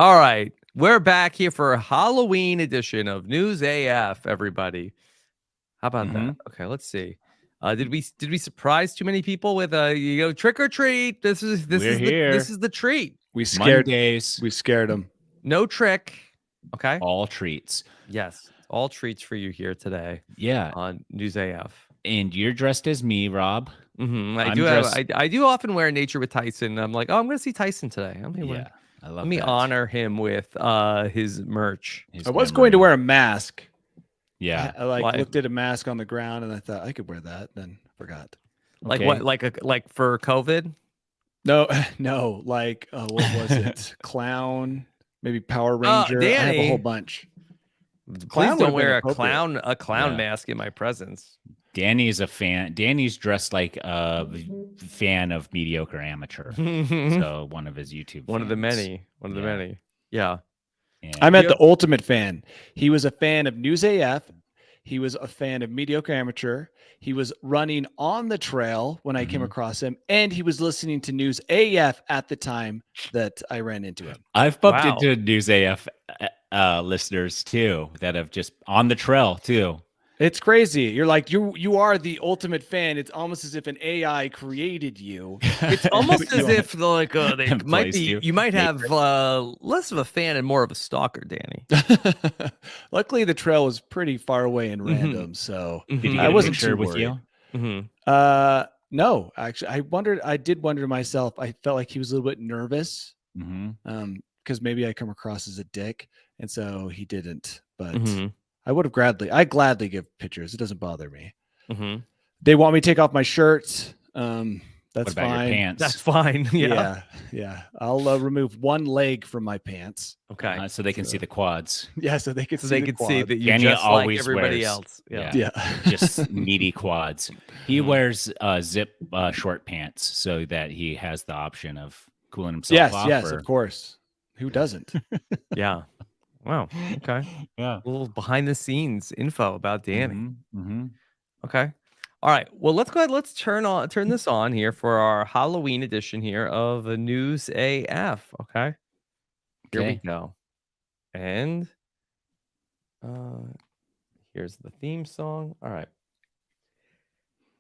All right, we're back here for a Halloween edition of News AF, everybody. How about that? Okay, let's see. Did we surprise too many people with trick or treat? This is the treat. We scared Mondays. We scared them. No trick. Okay. All treats. Yes, all treats for you here today. Yeah. On News AF. And you're dressed as me, Rob. I do often wear Nature with Tyson. I'm like, I'm going to see Tyson today. I love Let me honor him with his merch. I was going to wear a mask. Yeah. I looked at a mask on the ground and I thought I could wear that, then forgot. Like what? Like for COVID? No. Like what was it? Clown, maybe Power Ranger. Danny, I have a whole bunch. Please don't wear a clown mask in my presence. Danny is a fan. Danny's dressed like a fan of Mediocre Amateur. So one of his YouTube One fans. of the many. Yeah. I met the ultimate fan. He was a fan of News AF. He was a fan of Mediocre Amateur. He was running on the trail when I came across him, and he was listening to News AF at the time that I ran into him. I've bumped into News AF listeners too that have just on the trail too. It's crazy. You're like, you are the ultimate fan. It's almost as if an AI created you. It's almost as if they might be. You might have less of a fan and more of a stalker, Danny. Luckily, the trail was pretty far away and random, so I wasn't sure with you. No, actually, I did wonder to myself. I felt like he was a little bit nervous, because maybe I come across as a dick, and so he didn't. But I would have gladly give pictures. It doesn't bother me. They want me to take off my shirt. That's fine. Your pants? That's fine. Yeah. I'll remove one leg from my pants. Okay. So they can see the quads. Yeah, so they can see that you're Danny just always like everybody wears, else. Yeah. Just meaty quads. He wears zip short pants so that he has the option of cooling himself off. Yes, of course. Who doesn't? Yeah. Wow. Okay. Yeah. A little behind the scenes info about Danny. Okay. All right. Well, let's go ahead. Let's turn this on here for our Halloween edition here of News AF. Okay. Here we go. And here's the theme song. All right.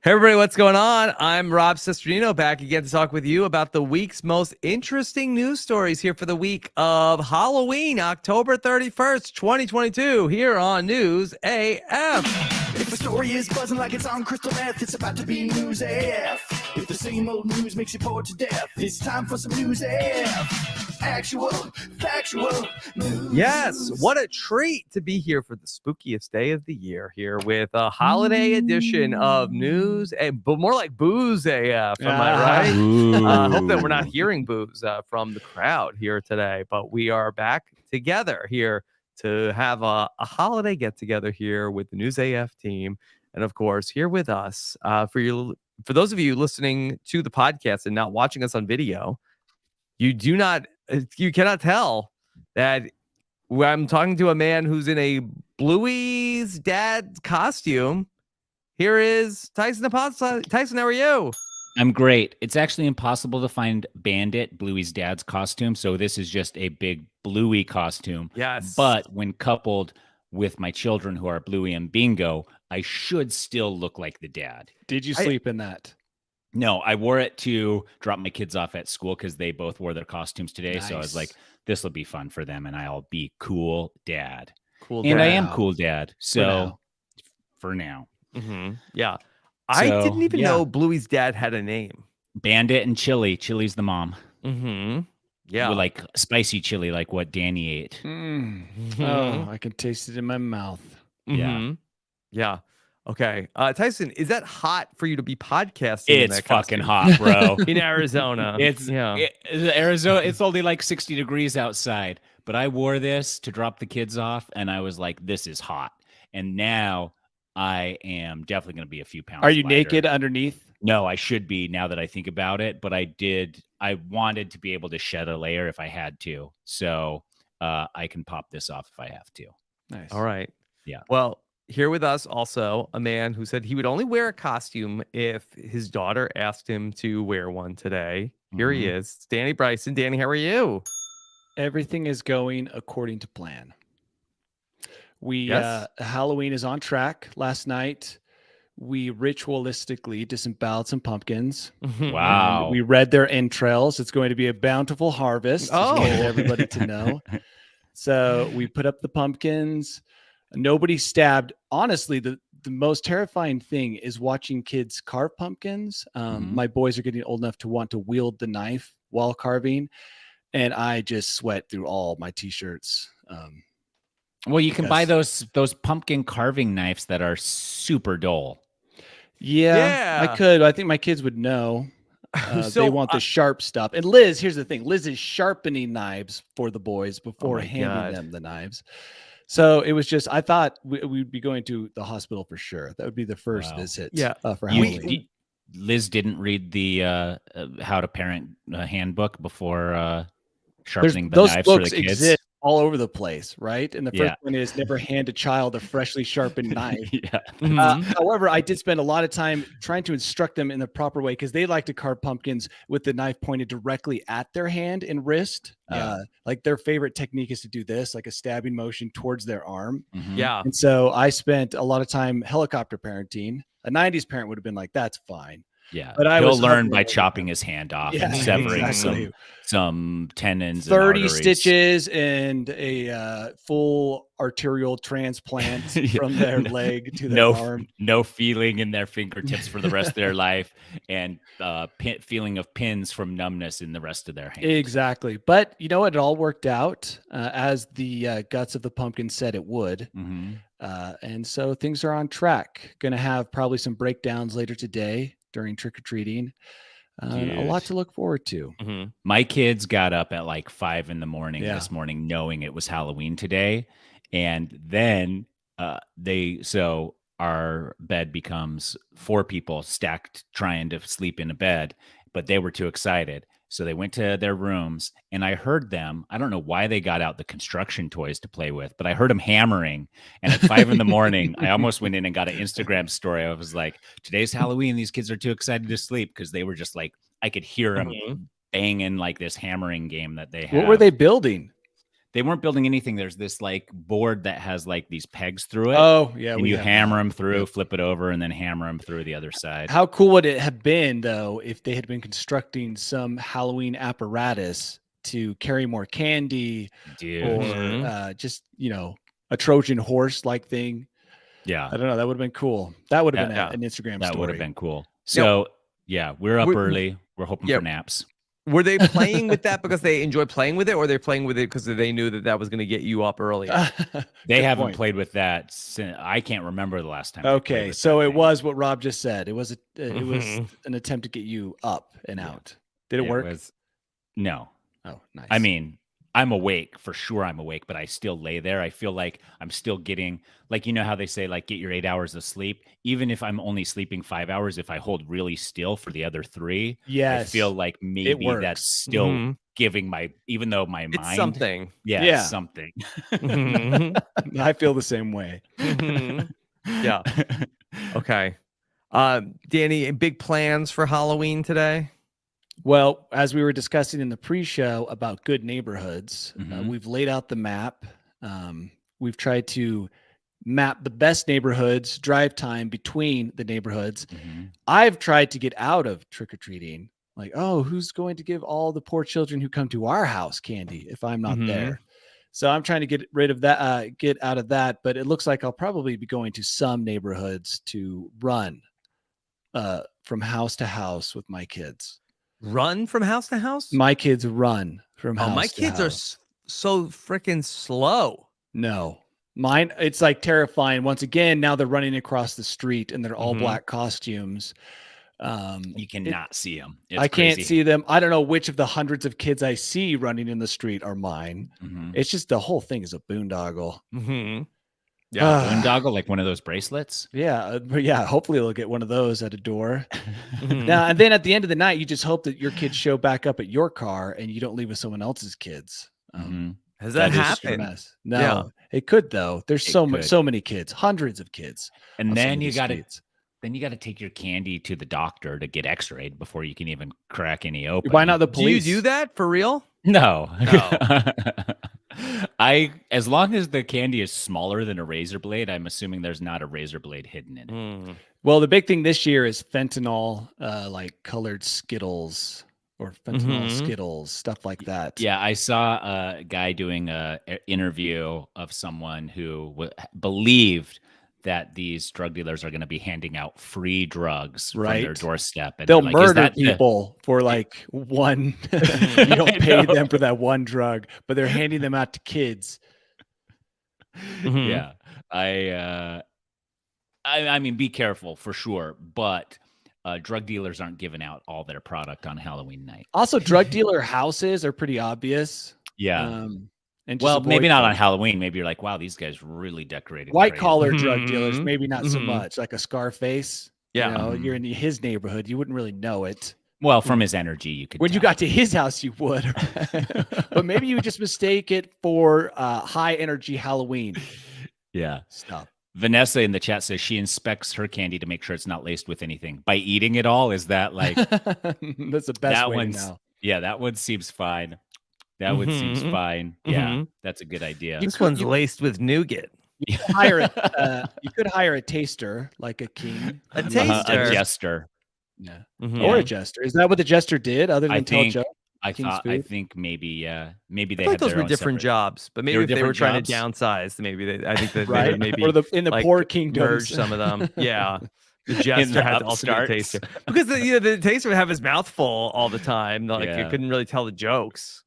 Hey, everybody, what's going on? I'm Rob Cesternino, back again to talk with you about the week's most interesting news stories here for the week of Halloween, October 31st, 2022, here on News AF. If the story is buzzing like it's on crystal meth, it's about to be News AF. If the same old news makes you bored to death, it's time for some News AF. Actual, factual news. Yes, what a treat to be here for the spookiest day of the year here with a holiday edition of News, but more like Booze AF. Am I right? Hope that we're not hearing boos from the crowd here today, but we are back together here to have a holiday get together here with the News AF team, and of course here with us for those of you listening to the podcast and not watching us on video. You cannot tell that I'm talking to a man who's in a Bluey's dad costume. Here is Tyson Apostol. Tyson, how are you? I'm great. It's actually impossible to find Bandit, Bluey's dad's costume, so this is just a big Bluey costume. Yes. But when coupled with my children who are Bluey and Bingo, I should still look like the dad. Did you sleep in that? No, I wore it to drop my kids off at school because they both wore their costumes today. Nice. So I was like, this will be fun for them, and I'll be cool dad. Cool and dad. I am cool dad. So for now. Yeah. So, I didn't even know Bluey's dad had a name. Bandit and Chili. Chili's the mom. Yeah. With like spicy chili, like what Danny ate. Oh, I can taste it in my mouth. Yeah. Yeah. Okay. Tyson, is that hot for you to be podcasting? It's fucking hot, bro. In Arizona. Arizona. It's only like 60 degrees outside, but I wore this to drop the kids off, and I was like, "This is hot." And now I am definitely going to be a few pounds. Are you lighter. naked underneath? No, I should be now that I think about it, but I wanted to be able to shed a layer if I had to, so I can pop this off if I have to. Nice. All right. Yeah. Well, here with us also a man who said he would only wear a costume if his daughter asked him to wear one today. Here he is. It's Danny Bryson. Danny, how are you? Everything is going according to plan. Yes. Halloween is on track. Last night, we ritualistically disemboweled some pumpkins. Wow. And we read their entrails. It's going to be a bountiful harvest. Oh. Just wanted everybody to know. So we put up the pumpkins. Nobody stabbed. Honestly, the most terrifying thing is watching kids carve pumpkins. My boys are getting old enough to want to wield the knife while carving, and I just sweat through all my t-shirts. Well, you can buy those pumpkin carving knives that are super dull. Yeah, I could. I think my kids would know. They want the sharp stuff. And Liz, here's the thing. Liz is sharpening knives for the boys before handing them the knives. So it was just, I thought we'd be going to the hospital for sure. That would be the first visit. For Halloween. Liz didn't read the How to Parent handbook before sharpening the knives for the kids. Exist all over the place, right? And the first one is never hand a child a freshly sharpened knife. However, I did spend a lot of time trying to instruct them in the proper way because they like to carve pumpkins with the knife pointed directly at their hand and wrist. Like their favorite technique is to do this, like a stabbing motion towards their arm. And so I spent a lot of time helicopter parenting. A 90s parent would have been like, that's fine. Yeah, but he'll learn by chopping his hand off and severing exactly. some tendons. 30 stitches and a full arterial transplant from their leg to their arm. No feeling in their fingertips for the rest of their life, and feeling of pins from numbness in the rest of their hand. Exactly. But you know what? It all worked out as the guts of the pumpkin said it would. And so things are on track. Going to have probably some breakdowns later today during trick-or-treating. A lot to look forward to. My kids got up at like 5 a.m. this morning knowing it was Halloween today. And then so our bed becomes 4 people stacked trying to sleep in a bed, but they were too excited. So they went to their rooms, and I heard them. I don't know why they got out the construction toys to play with, but I heard them hammering. And at 5 a.m, I almost went in and got an Instagram story. I was like, today's Halloween. These kids are too excited to sleep, because they were just like, I could hear them banging like this hammering game that they had. What were they building? They weren't building anything. There's this like board that has like these pegs through it. Oh, yeah. And you hammer them through, flip it over, and then hammer them through the other side. How cool would it have been, though, if they had been constructing some Halloween apparatus to carry more candy or just, a Trojan horse like thing? Yeah. I don't know. That would have been cool. That would have been an Instagram story. That would have been cool. So, we're up early. We're hoping for naps. Were they playing with that because they enjoy playing with it, or they're playing with it because they knew that was going to get you up early? They haven't played with that since, I can't remember the last time. Okay, so it was what Rob just said. It was an attempt to get you up and out. Did it work? No. Oh, nice. I mean, I'm awake for sure. I'm awake, but I still lay there. I feel like I'm still getting, like, you know how they say, like, get your 8 hours of sleep. Even if I'm only sleeping 5 hours, if I hold really still for the other 3, I feel like maybe that's still giving even though my mind, it's something. It's something. I feel the same way. Yeah. Okay. Danny, big plans for Halloween today? Well, as we were discussing in the pre-show about good neighborhoods, we've laid out the map. We've tried to map the best neighborhoods, drive time between the neighborhoods. I've tried to get out of trick-or-treating. Like, oh, who's going to give all the poor children who come to our house candy if I'm not there? So I'm trying to get rid of that, get out of that. But it looks like I'll probably be going to some neighborhoods to run from house to house with my kids. Run from house to house? My kids run from house to house. My kids are so freaking slow. No. Mine, it's like terrifying. Once again, now they're running across the street in their all black costumes. You cannot see them. I can't see them. I don't know which of the hundreds of kids I see running in the street are mine. It's just the whole thing is a boondoggle. Yeah, boondoggle, like one of those bracelets. Yeah, hopefully they'll get one of those at a door. Now, and then at the end of the night, you just hope that your kids show back up at your car and you don't leave with someone else's kids. Has that happened? No, it could though. There's so many kids, hundreds of kids, and then you got to take your candy to the doctor to get X-rayed before you can even crack any open. Why not the police? Do you do that for real? No. No. As long as the candy is smaller than a razor blade, I'm assuming there's not a razor blade hidden in it. Well, the big thing this year is fentanyl, like colored Skittles or fentanyl Skittles, stuff like that. Yeah, I saw a guy doing a interview of someone who believed that these drug dealers are going to be handing out free drugs from their doorstep, and they'll like, murder people for like one. You don't pay them for that one drug, but they're handing them out to kids. Yeah, I mean, be careful for sure, but drug dealers aren't giving out all their product on Halloween night. Also, drug dealer houses are pretty obvious. Yeah. And well, maybe not on Halloween. Maybe you're like, wow, these guys really decorated. White collar drug dealers, maybe not so much. Like a Scarface. Yeah. You know, you're in his neighborhood. You wouldn't really know it. Well, from his energy, you could. When you got to his house, you would. But maybe you would just mistake it for high energy Halloween. Yeah. Stuff. Vanessa in the chat says she inspects her candy to make sure it's not laced with anything. By eating it all, is that like that's the best way to know. Yeah, that one seems fine. That one seems fine. Yeah, that's a good idea. This one's laced with nougat. You could hire a taster, like a king. A taster. A jester. Yeah. Or a jester. Is that what the jester did other than tell jokes? I think maybe maybe they I had those their were own different separate jobs, but maybe if they were trying to downsize, maybe I think that they would maybe or in the poor kingdoms merge some of them. Yeah. The jester had to also be the taster because the taster would have his mouth full all the time. Like you couldn't really tell the jokes.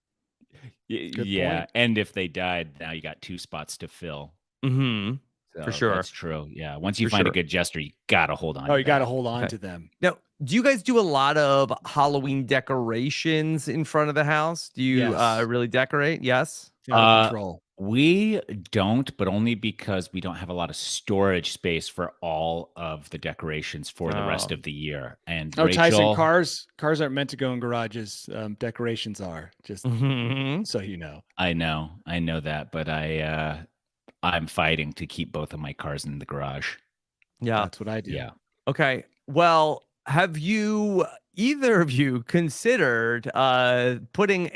Yeah, and if they died, now you got 2 spots to fill. For sure, that's true. Yeah, once you find a good jester, you gotta hold on. Oh, you gotta hold on to them. Now, do you guys do a lot of Halloween decorations in front of the house? Do you really decorate? Yes. Control. We don't, but only because we don't have a lot of storage space for all of the decorations for the rest of the year. And Tyson, cars aren't meant to go in garages. Decorations are, just so you know. I know that, but I'm fighting to keep both of my cars in the garage. Yeah, that's what I do. Yeah. Okay. Well, have you either of you considered putting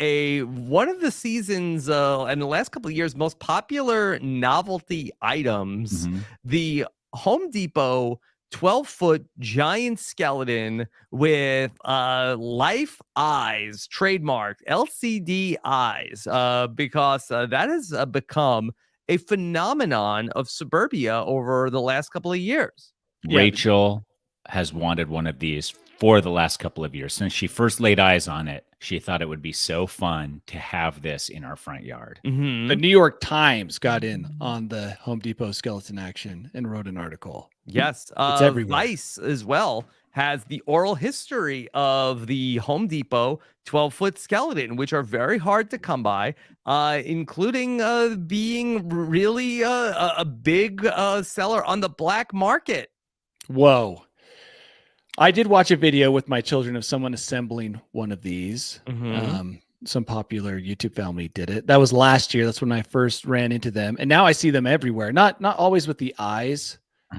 one of the season's in the last couple of years most popular novelty items, the Home Depot 12-foot giant skeleton with life eyes, trademarked LCD eyes, because that has become a phenomenon of suburbia over the last couple of years. Rachel has wanted one of these for the last couple of years. Since she first laid eyes on it, she thought it would be so fun to have this in our front yard. The New York Times got in on the Home Depot skeleton action and wrote an article. Yes. It's everywhere. Vice as well has the oral history of the Home Depot 12-foot skeleton, which are very hard to come by, including being really a big seller on the black market. Whoa. I did watch a video with my children of someone assembling one of these. Some popular YouTube family did it. That was last year. That's when I first ran into them. And now I see them everywhere. Not always with the eyes,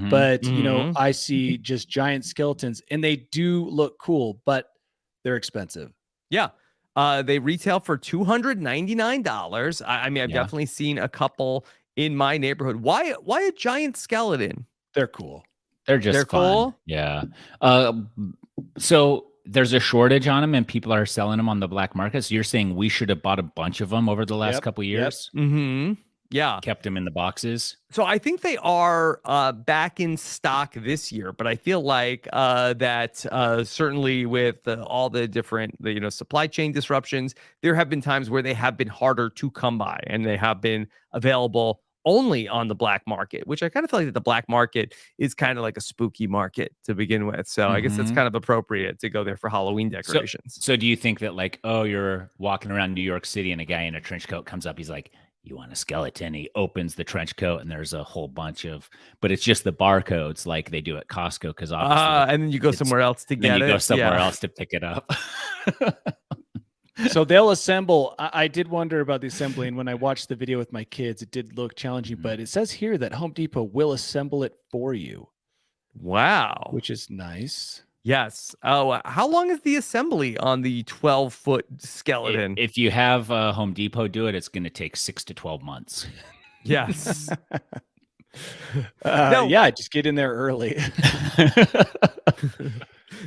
but you know, I see just giant skeletons and they do look cool, but they're expensive. Yeah. They retail for $299. I mean, I've definitely seen a couple in my neighborhood. Why a giant skeleton? They're cool. They're fun. Cool. Yeah. So there's a shortage on them and people are selling them on the black market. So you're saying we should have bought a bunch of them over the last couple of years? Yeah. Kept them in the boxes. So I think they are back in stock this year, but I feel like that certainly with all the different, supply chain disruptions, there have been times where they have been harder to come by and they have been available only on the black market, which I kind of feel like that the black market is kind of like a spooky market to begin with. So I guess it's kind of appropriate to go there for Halloween decorations. So do you think that like, you're walking around New York City and a guy in a trench coat comes up, he's like, you want a skeleton? He opens the trench coat and there's a whole bunch but it's just the barcodes like they do at Costco because obviously and then you go somewhere else to get it. Then you go somewhere else to pick it up. So they'll assemble. I did wonder about the assembly, and when I watched the video with my kids, it did look challenging, but it says here that Home Depot will assemble it for you. Wow. Which is nice. Yes. Oh, how long is the assembly on the 12-foot skeleton? If you have Home Depot do it, it's going to take 6 to 12 months. Yes. Yeah, just get in there early.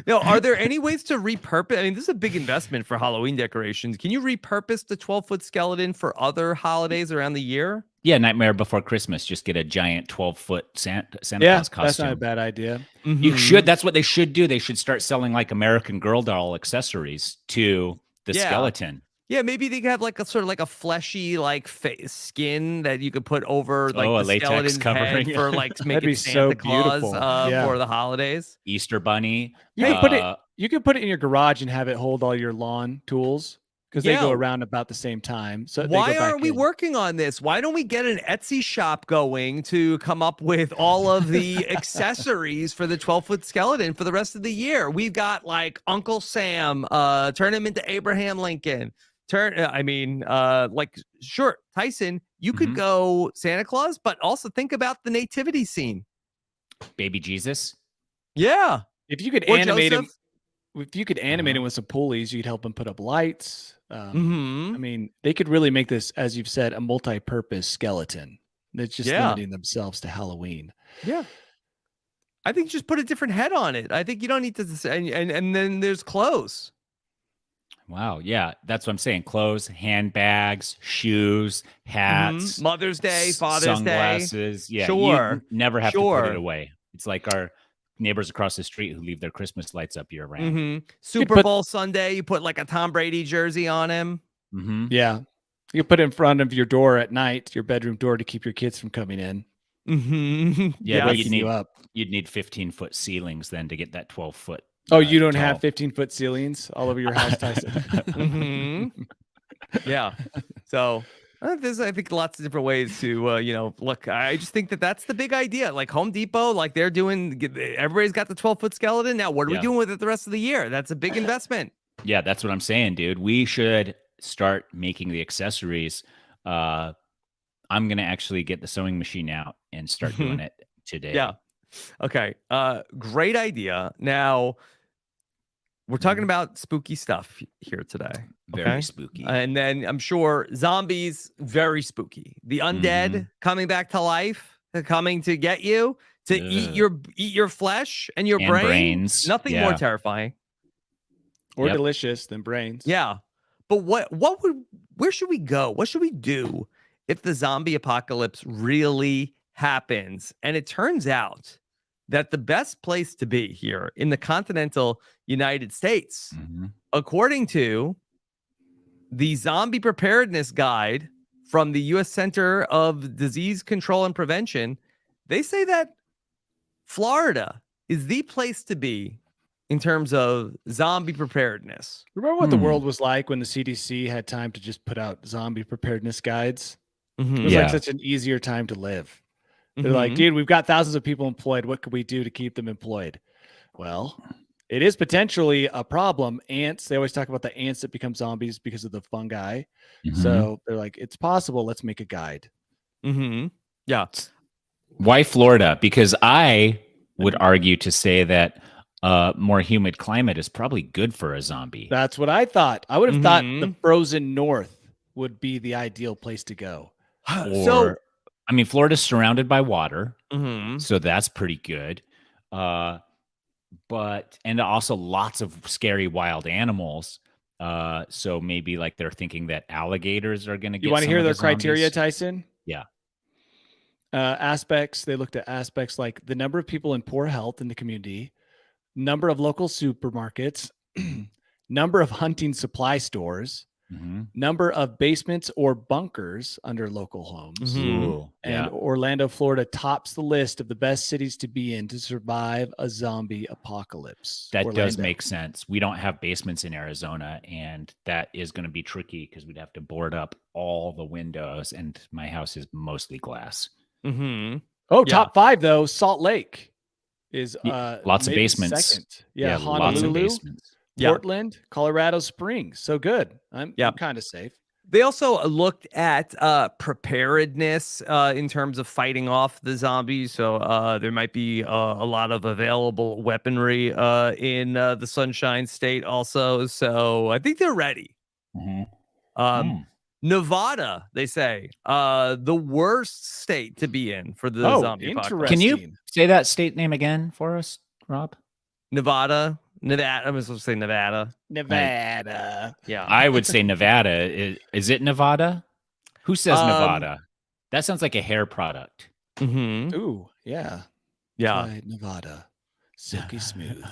Now, are there any ways to repurpose? I mean, this is a big investment for Halloween decorations. Can you repurpose the 12-foot skeleton for other holidays around the year? Yeah, Nightmare Before Christmas. Just get a giant 12-foot Santa Claus costume. That's not a bad idea. You should. That's what they should do. They should start selling like American Girl doll accessories to the skeleton. Yeah, maybe they could have like a sort of like a fleshy like skin that you could put over like a the latex skeleton's covering head for like to make That'd be it Santa so Claus beautiful. for the holidays. Easter Bunny. You can put it in your garage and have it hold all your lawn tools because they go around about the same time. So why aren't we working on this? Why don't we get an Etsy shop going to come up with all of the accessories for the 12-foot skeleton for the rest of the year? We've got like Uncle Sam, turn him into Abraham Lincoln. Sure, Tyson, you could go Santa Claus, but also think about the nativity scene. Baby Jesus. Yeah. If you could animate him. If you could animate it with some pulleys, you could help them put up lights. I mean, they could really make this, as you've said, a multi-purpose skeleton. That's just limiting themselves to Halloween. Yeah. I think just put a different head on it. I think you don't need to, and then there's clothes. Wow. Yeah. That's what I'm saying. Clothes, handbags, shoes, hats, Mother's Day, Father's sunglasses. Day. Yeah. Sure. You never have to put it away. It's like our neighbors across the street who leave their Christmas lights up year round. Super Bowl Sunday, you put like a Tom Brady jersey on him. Yeah. You put it in front of your door at night, your bedroom door, to keep your kids from coming in. Yeah, but you'd need 15-foot ceilings then to get that 12-foot. Oh, you don't have 15-foot ceilings all over your house, Tyson? Yeah. So there's, I think, lots of different ways to, look. I just think that's the big idea. Like Home Depot, like they're doing, everybody's got the 12-foot skeleton. Now, what are we doing with it the rest of the year? That's a big investment. Yeah, that's what I'm saying, dude. We should start making the accessories. I'm going to actually get the sewing machine out and start doing it today. Yeah. Okay. Great idea. Now, we're talking about spooky stuff here today. Very spooky. And then I'm sure zombies, very spooky. The undead coming back to life, coming to get you, to eat your flesh and your brains. Nothing more terrifying. Or delicious than brains. Yeah. But where should we go? What should we do if the zombie apocalypse really happens? And it turns out that the best place to be here in the continental United States, according to the Zombie Preparedness Guide from the U.S. Center of Disease Control and Prevention, they say that Florida is the place to be in terms of zombie preparedness. Remember what the world was like when the CDC had time to just put out zombie preparedness guides? It was like such an easier time to live. They're like, dude, we've got thousands of people employed. What can we do to keep them employed? Well, it is potentially a problem. Ants, they always talk about the ants that become zombies because of the fungi. So they're like, it's possible. Let's make a guide. Yeah. Why Florida? Because I would argue to say that more humid climate is probably good for a zombie. That's what I thought. I would have thought the frozen north would be the ideal place to go. I mean, Florida's surrounded by water, so that's pretty good. And also lots of scary wild animals. So maybe like they're thinking that alligators are going to get. You want to hear their criteria, Tyson? Yeah. Aspects. They looked at aspects like the number of people in poor health in the community, number of local supermarkets, number of hunting supply stores, number of basements or bunkers under local homes. And Orlando, Florida tops the list of the best cities to be in to survive a zombie apocalypse. That does make sense. We don't have basements in Arizona, and that is going to be tricky because we'd have to board up all the windows, and my house is mostly glass. Top 5 though. Salt Lake is lots of basements. Second. Honolulu, lots of basements. Portland, Colorado Springs. So good. I'm kind of safe. They also looked at preparedness in terms of fighting off the zombies. So there might be a lot of available weaponry in the Sunshine State also. So I think they're ready. Nevada, they say, the worst state to be in for the zombie apocalypse. Can you say that state name again for us, Rob? Nevada. I was supposed to say Nevada. Yeah. I would say Nevada. Is it Nevada? Who says Nevada? That sounds like a hair product. Mm-hmm. Ooh, yeah. Try Nevada. Silky smooth.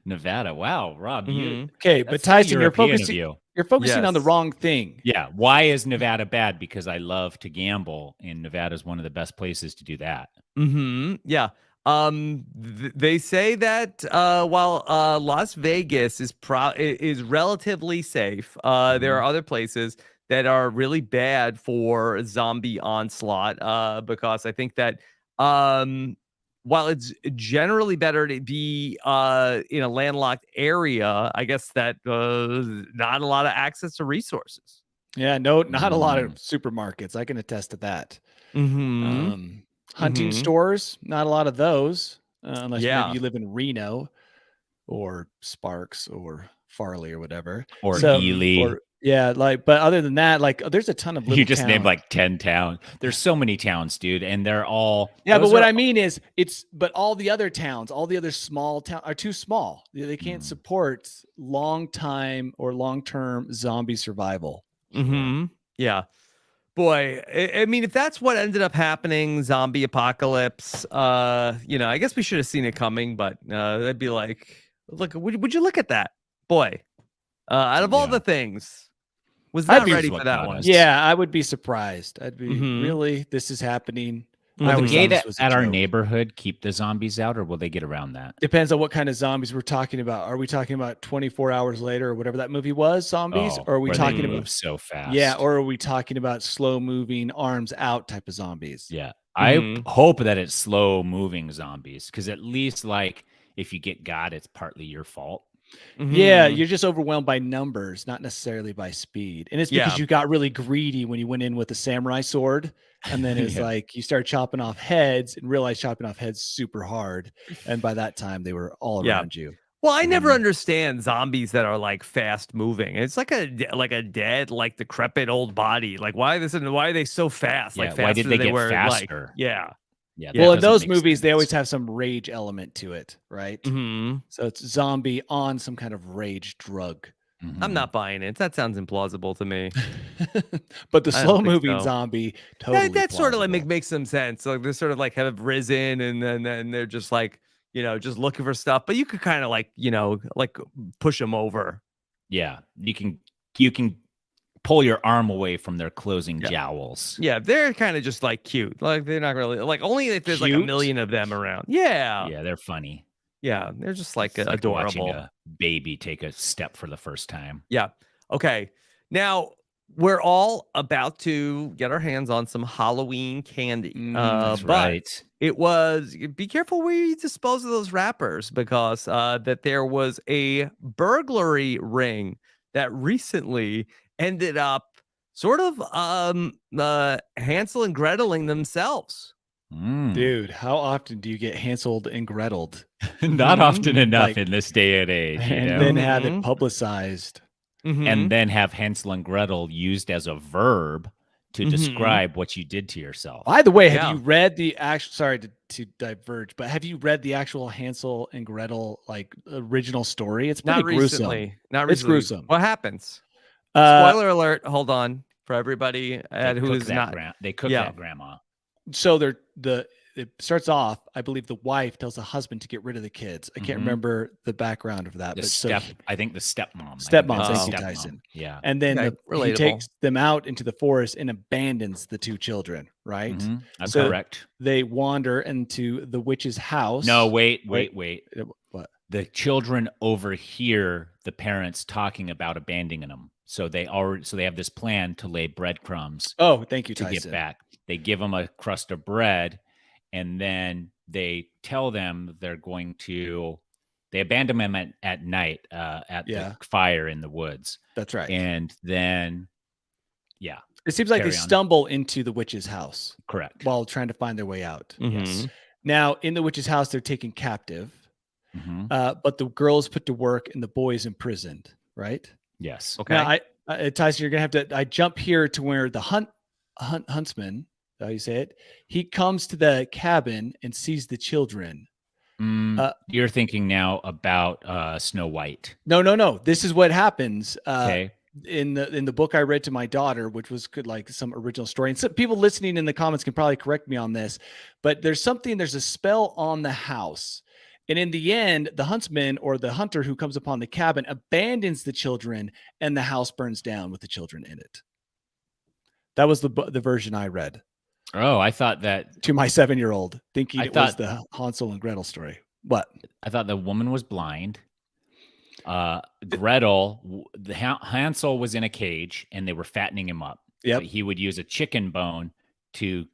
Nevada. Wow, Rob. Okay, but Tyson, you're focusing on the wrong thing. Yeah. Why is Nevada bad? Because I love to gamble, and Nevada is one of the best places to do that. Yeah. They say that while Las Vegas is relatively safe, there are other places that are really bad for zombie onslaught. Because I think that while it's generally better to be in a landlocked area, I guess that not a lot of access to resources. Yeah, no, not a lot of supermarkets. I can attest to that. Hunting stores, not a lot of those, unless maybe you live in Reno or Sparks or Farley or whatever. Or Ely. But other than that, like there's a ton of little You just towns. named like 10 towns. There's so many towns, dude, and they're all... Yeah, but what I mean is but all the other towns, all the other small towns are too small. They can't support long-term zombie survival. Yeah. Boy, I mean, if that's what ended up happening, zombie apocalypse, I guess we should have seen it coming, but that'd be like, look, would you look at that? Boy, out of all the things, was not ready for that one. Yeah, I would be surprised. I'd be, really, this is happening. Will the gate at our neighborhood keep the zombies out, or will they get around that? Depends on what kind of zombies we're talking about. Are we talking about 24 hours later or whatever that movie was, zombies? Or are we talking about so fast? Yeah, or are we talking about slow moving, arms out type of zombies? Yeah. I hope that it's slow moving zombies, because at least like if you get got, it's partly your fault. Yeah, you're just overwhelmed by numbers, not necessarily by speed. And it's because you got really greedy when you went in with a samurai sword. And then it's like you start chopping off heads and realize chopping off heads super hard. And by that time, they were all around you. Well, I never understand zombies that are like fast moving. It's like a dead, like decrepit old body. Like why are they so fast? Yeah, like faster why did they than get were, faster? Like, yeah. Well, in those movies, they always have some rage element to it, right? So it's zombie on some kind of rage drug. I'm not buying it. That sounds implausible to me. But the slow moving zombie, totally. That sort of like makes some sense. Like they sort of like have risen and then they're just like, just looking for stuff. But you could kind of like, like push them over. Yeah, you can pull your arm away from their closing jowls. Yeah, they're kind of just like cute. Like they're not really like only if there's like a million of them around. Yeah, they're funny. Yeah, they're just like like adorable. Watching a baby take a step for the first time. Yeah. Okay. Now we're all about to get our hands on some Halloween candy. That's right. Be careful where you dispose of those wrappers, because that there was a burglary ring that recently ended up sort of Hansel and Greteling themselves. Dude, how often do you get Hanseled and Greteled? Not often enough in this day and age. And then have it publicized. And then have Hansel and Gretel used as a verb to describe what you did to yourself. By the way, have you read the actual, sorry to diverge, but have you read the actual Hansel and Gretel like original story? It's pretty gruesome. Not recently. It's gruesome. What happens? Spoiler alert. Hold on for everybody who is not. They cook that grandma. So it starts off, I believe the wife tells the husband to get rid of the kids. I can't remember the background of that. I think the stepmom. Thank you, Tyson. Yeah. And then he takes them out into the forest and abandons the two children, right? That's correct. They wander into the witch's house. No, wait. What? The children overhear the parents talking about abandoning them. So they have this plan to lay breadcrumbs. Oh, thank you, Tyson. To get back. They give them a crust of bread, and then they tell them they're going to They abandon him at night at the fire in the woods. That's right. And then, it seems like they stumble into the witch's house. Correct. While trying to find their way out. Yes. Now, in the witch's house, they're taken captive, but the girl is put to work and the boy is imprisoned, right? Yes. Okay. Now, Tyson, you're going to have to, I jump here to where the huntsman, how you say it, he comes to the cabin and sees the children. You're thinking now about Snow White. No. This is what happens. Okay. In the book I read to my daughter, which was like some original story, and some people listening in the comments can probably correct me on this, but there's a spell on the house. And in the end, the huntsman or the hunter who comes upon the cabin abandons the children and the house burns down with the children in it. That was the version I read. Oh, I thought that to my 7-year-old, thinking it was the Hansel and Gretel story. What? I thought the woman was blind. Gretel, Hansel was in a cage and they were fattening him up. Yep. He would use a chicken bone to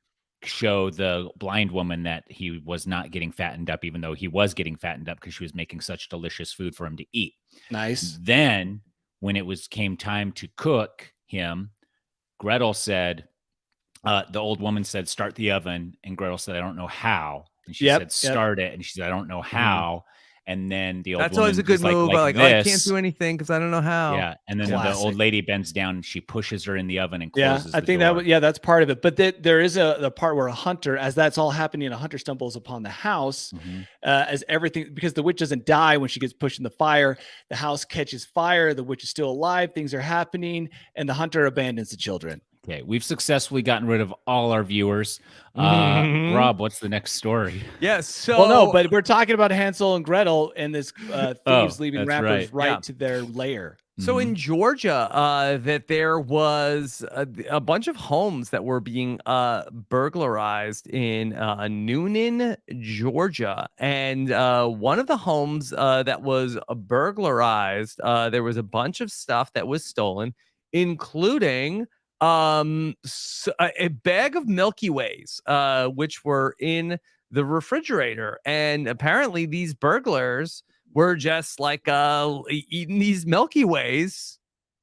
show the blind woman that he was not getting fattened up, even though he was getting fattened up because she was making such delicious food for him to eat. Nice. Then when it came time to cook him, Gretel said, the old woman said, start the oven. And Gretel said, I don't know how. And she said, start it. And she said, I don't know how. And then the old That's woman always a good move. Like, I can't do anything because I don't know how. Yeah. And then the old lady bends down and she pushes her in the oven and closes I think door. That's part of it. But there is the part where a hunter, as that's all happening, a hunter stumbles upon the house as everything, because the witch doesn't die when she gets pushed in the fire. The house catches fire. The witch is still alive. Things are happening. And the hunter abandons the children. Okay, we've successfully gotten rid of all our viewers. Rob, what's the next story? Yes. So, well, no, but we're talking about Hansel and Gretel and this thieves leaving wrappers right to their lair. So in Georgia, that there was a bunch of homes that were being burglarized in Noonan, Georgia, and one of the homes that was burglarized, there was a bunch of stuff that was stolen, including a bag of Milky Ways, which were in the refrigerator. And apparently these burglars were just like eating these Milky Ways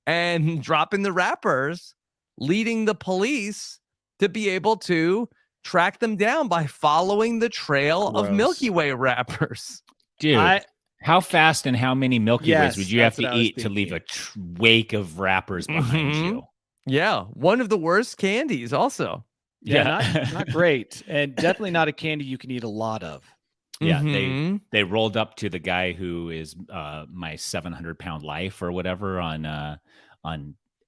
and dropping the wrappers, leading the police to be able to track them down by following the trail of Milky Way wrappers. Dude, how fast and how many Milky Ways would you have to eat to leave a wake of wrappers behind you? Yeah, one of the worst candies also. Yeah, not great. And definitely not a candy you can eat a lot of. Yeah, they rolled up to the guy who is my 700-pound life or whatever on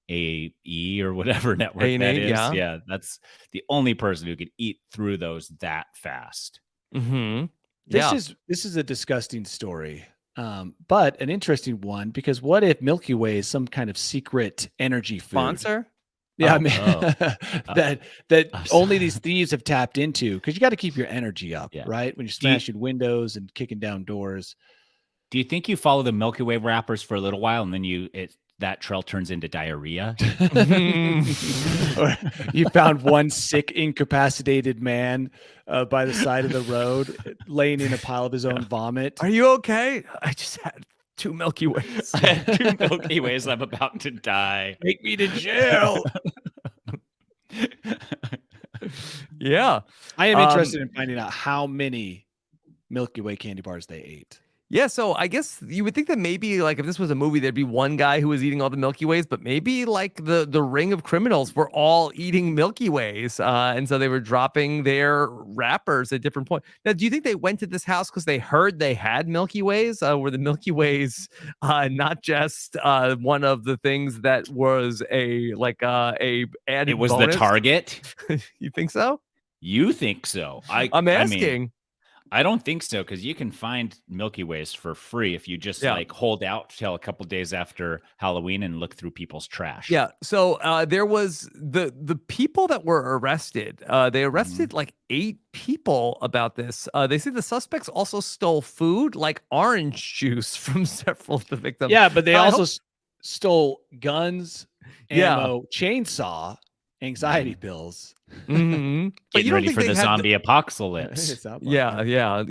AE or whatever network that is. Yeah, that's the only person who could eat through those that fast. This is a disgusting story. But an interesting one, because what if Milky Way is some kind of secret energy food? Sponsor? Yeah, that only these thieves have tapped into, because you got to keep your energy up, right? When you're smashing windows and kicking down doors. Do you think you follow the Milky Way wrappers for a little while and then that trail turns into diarrhea? Or you found one sick, incapacitated man by the side of the road, laying in a pile of his own vomit. Are you okay? I just had 2 Milky Ways. I had 2 Milky Ways. I'm about to die. Take me to jail. Yeah. I am interested in finding out how many Milky Way candy bars they ate. Yeah, so I guess you would think that maybe, like, if this was a movie, there'd be one guy who was eating all the Milky Ways, but maybe like the ring of criminals were all eating Milky Ways, and so they were dropping their wrappers at different points. Now, do you think they went to this house because they heard they had Milky Ways? Were the Milky Ways not just one of the things that was a added It was bonus? the target. You think so? You think so? I'm asking. I don't think so, because you can find Milky Ways for free if you just hold out till a couple days after Halloween and look through people's trash. Yeah. So there was the people that were arrested. They arrested like 8 people about this. They say the suspects also stole food like orange juice from several of the victims. Yeah, but they also stole guns, ammo, chainsaw, anxiety pills. But Getting you don't ready think for they the had zombie apocalypse. Yeah.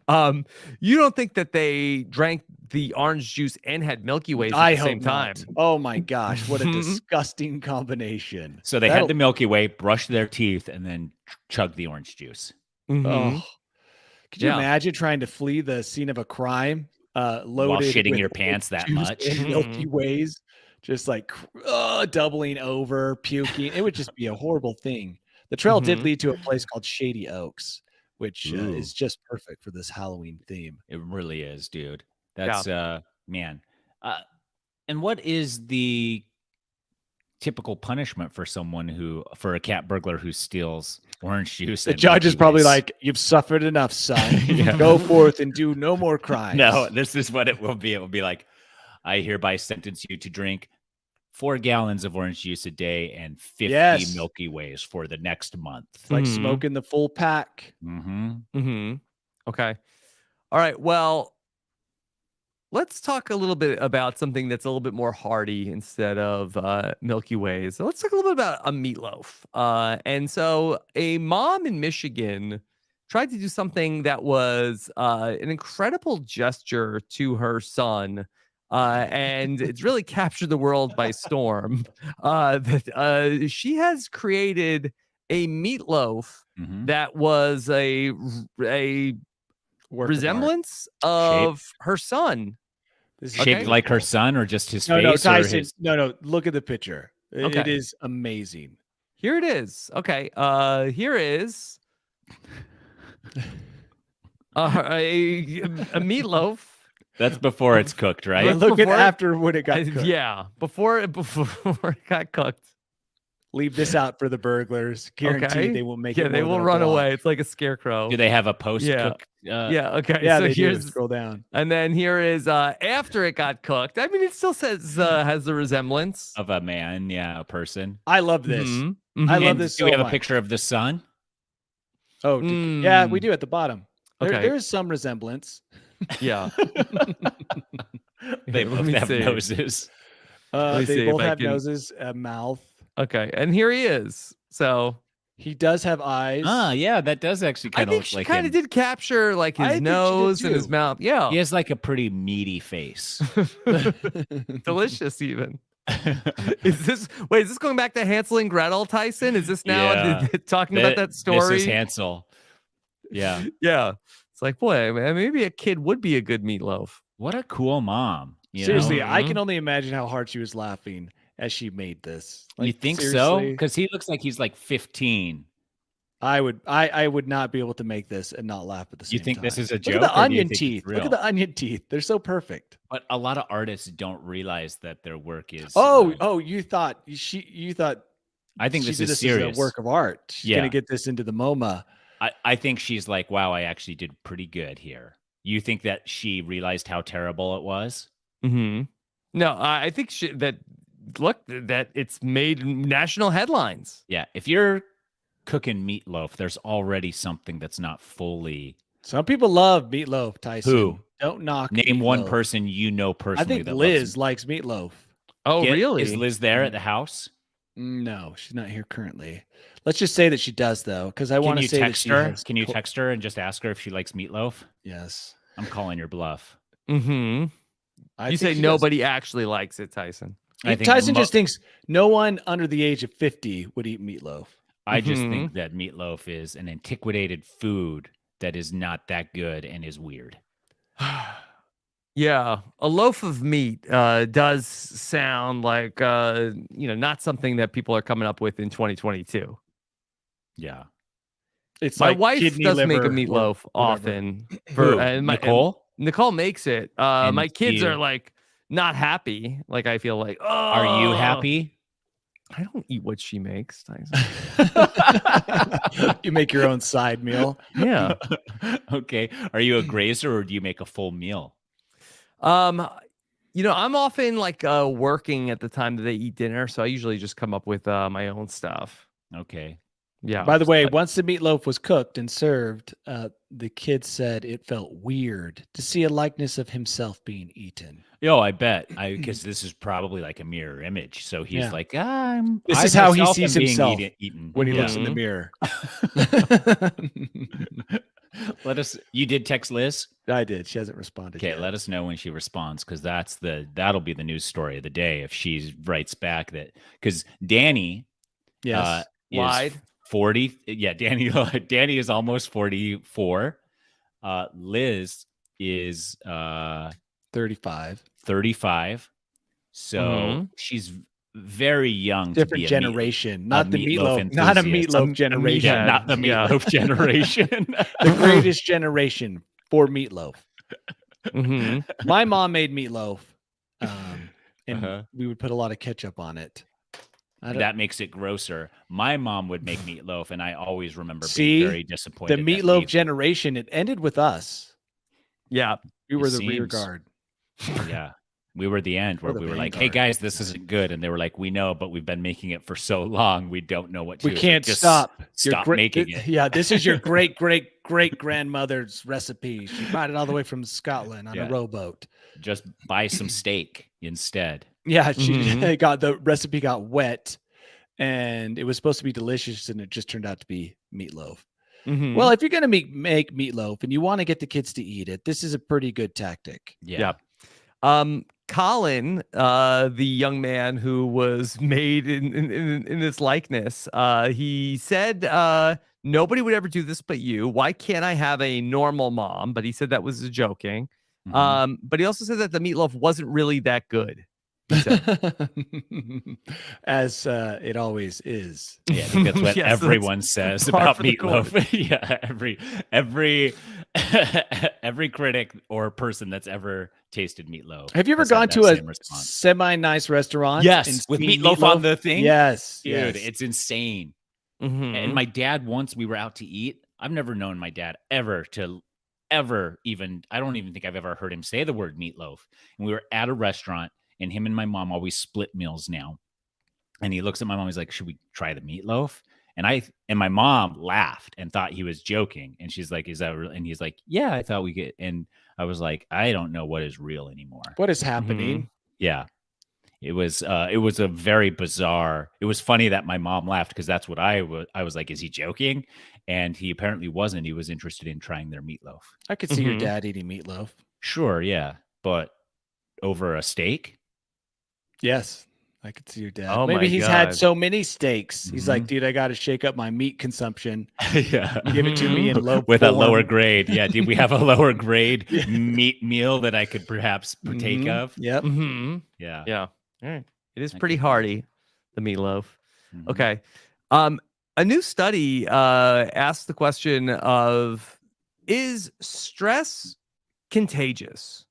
You don't think that they drank the orange juice and had Milky Ways at I the hope same time? not. Oh my gosh, what a disgusting combination. So they had the Milky Way, brushed their teeth, and then chugged the orange juice. Oh, could you imagine trying to flee the scene of a crime, loaded while shitting with your pants that juice much? and Milky Ways, just like doubling over, puking. It would just be a horrible thing. The trail did lead to a place called Shady Oaks, which is just perfect for this Halloween theme. It really is, dude. That's man. And what is the typical punishment for a cat burglar who steals orange juice? The judge is probably like, "You've suffered enough, son. Go forth and do no more crimes." No, this is what it will be. It will be like, I hereby sentence you to drink 4 gallons of orange juice a day and 50 Milky Ways for the next month. It's like smoking the full pack. Okay. All right. Well, let's talk a little bit about something that's a little bit more hearty instead of Milky Ways. So let's talk a little bit about a meatloaf. And so a mom in Michigan tried to do something that was an incredible gesture to her son. And it's really captured the world by storm. She has created a meatloaf that was a resemblance of her son. Shaped like her son, or just his face? No, Tyson. No. Look at the picture. It is amazing. Here it is. Okay. Here is a meatloaf. That's before it's cooked, right? Yeah, look at after when it got cooked. Yeah, before it got cooked. Leave this out for the burglars. Guarantee they will make it. Yeah, they will run away. It's like a scarecrow. Do they have a post-cook? Okay. Yeah, so here's scroll down. And then here is after it got cooked. I mean, it still says has the resemblance of a man, a person. I love this. I love this. Do we have a picture of the son? Oh, yeah, we do at the bottom. There is some resemblance. Yeah. They both have noses. They both have noses, a mouth. Okay, and here he is. So he does have eyes. Yeah, that does actually kind of look like him. Kind of did capture like his nose and his mouth. Yeah, he has like a pretty meaty face. Delicious, even. Is this going back to Hansel and Gretel, Tyson? Is this now talking about that story? This is Hansel. Yeah. Yeah. It's like, boy, man, maybe a kid would be a good meatloaf. What a cool mom. Seriously, I can only imagine how hard she was laughing as she made this. Like, you think so? Because he looks like he's like 15. I would not be able to make this and not laugh at the same time. You think this is a joke? Look at the onion teeth. Look at the onion teeth. They're so perfect. But a lot of artists don't realize that their work is. You thought. I think this is serious. Is a work of art. She's gonna get this into the MoMA. I think she's like, wow, I actually did pretty good here. You think that she realized how terrible it was? No, I think that it's made national headlines. Yeah, if you're cooking meatloaf, there's already something that's not fully. Some people love meatloaf, Tyson. Who? Don't knock. Name one person you know personally. I think Liz likes meatloaf. Oh, really? Is Liz there at the house? No, she's not here currently. Let's just say that she does, though, because I want to say text her. Can you text her and just ask her if she likes meatloaf? Yes. I'm calling your bluff. You say nobody actually likes it, Tyson. Tyson just thinks no one under the age of 50 would eat meatloaf. I just think that meatloaf is an antiquated food that is not that good and is weird. Yeah, a loaf of meat does sound like not something that people are coming up with in 2022. Yeah, it's my like wife does liver, make a meatloaf often. Nicole? Nicole makes it. My kids are like not happy. Like I feel like, are you happy? I don't eat what she makes, Tyson. You make your own side meal. Yeah. Okay. Are you a grazer or do you make a full meal? I'm often like working at the time that they eat dinner, so I usually just come up with my own stuff. Okay. Yeah. By the way, once the meatloaf was cooked and served, the kid said it felt weird to see a likeness of himself being eaten. Yo, I bet. Because this is probably like a mirror image. So he's like, this is how he sees himself eaten. when he looks in the mirror. Let us. You did text Liz? I did. She hasn't responded. Okay, yet. let us know when she responds, because that'll be the news story of the day if she writes back that, because Danny, Yes, lied. is 40. Yeah, Danny is almost 44. Liz is 35. 35. So she's very young. Different to be generation, not the Meatloaf Meatloaf, not a enthusiast. Meatloaf generation. Yeah, not the Meatloaf generation. The greatest generation for Meatloaf. My mom made meatloaf, and we would put a lot of ketchup on it. That makes it grosser. My mom would make meatloaf, and I always remember See, being very disappointed. The Meatloaf generation, it ended with us. Yeah. We were the rear guard. Yeah. We were the end where we were like, hey, guys, this isn't good. And they were like, we know, but we've been making it for so long. We don't know what to do. We can't just stop. Stop making it. Yeah, this is your great grandmother's recipe. She brought it all the way from Scotland on a rowboat. Just buy some steak instead. Yeah, she got the recipe got wet, and it was supposed to be delicious, and it just turned out to be meatloaf. Well, if you're gonna make meatloaf and you want to get the kids to eat it, this is a pretty good tactic. Yeah. Colin, the young man who was made in this likeness, he said nobody would ever do this but you. Why can't I have a normal mom? But he said that was joking. But he also said that the meatloaf wasn't really that good. As it always is. Yeah, I think that's what everyone says about meatloaf. Yeah, every critic or person that's ever tasted meatloaf. Have you ever gone to a semi-nice restaurant? Yes, with meatloaf on the thing. Yes, dude, it's insane. And my dad, once we were out to eat, I've never known my dad ever even, I don't even think I've ever heard him say the word meatloaf. And we were at a restaurant, and him and my mom always split meals now. And he looks at my mom, he's like, should we try the meatloaf? And my mom laughed and thought he was joking. And she's like, is that real? And he's like, yeah, I thought we could. And I was like, I don't know what is real anymore. What is happening? Yeah. It was a very bizarre. It was funny that my mom laughed, because that's what I was like, is he joking? And he apparently wasn't. He was interested in trying their meatloaf. I could see your dad eating meatloaf. Sure, yeah. But over a steak? Yes. I could see your dad. Oh, maybe he's God. had so many steaks. He's like, dude, I got to shake up my meat consumption. Yeah. Give it to me in low with form. a lower grade. Yeah. Did we have a lower grade meat meal that I could perhaps partake of? Yep. Yeah. Yeah. All right. It is pretty hearty, the meatloaf. Okay. A new study asked the question of, is stress contagious?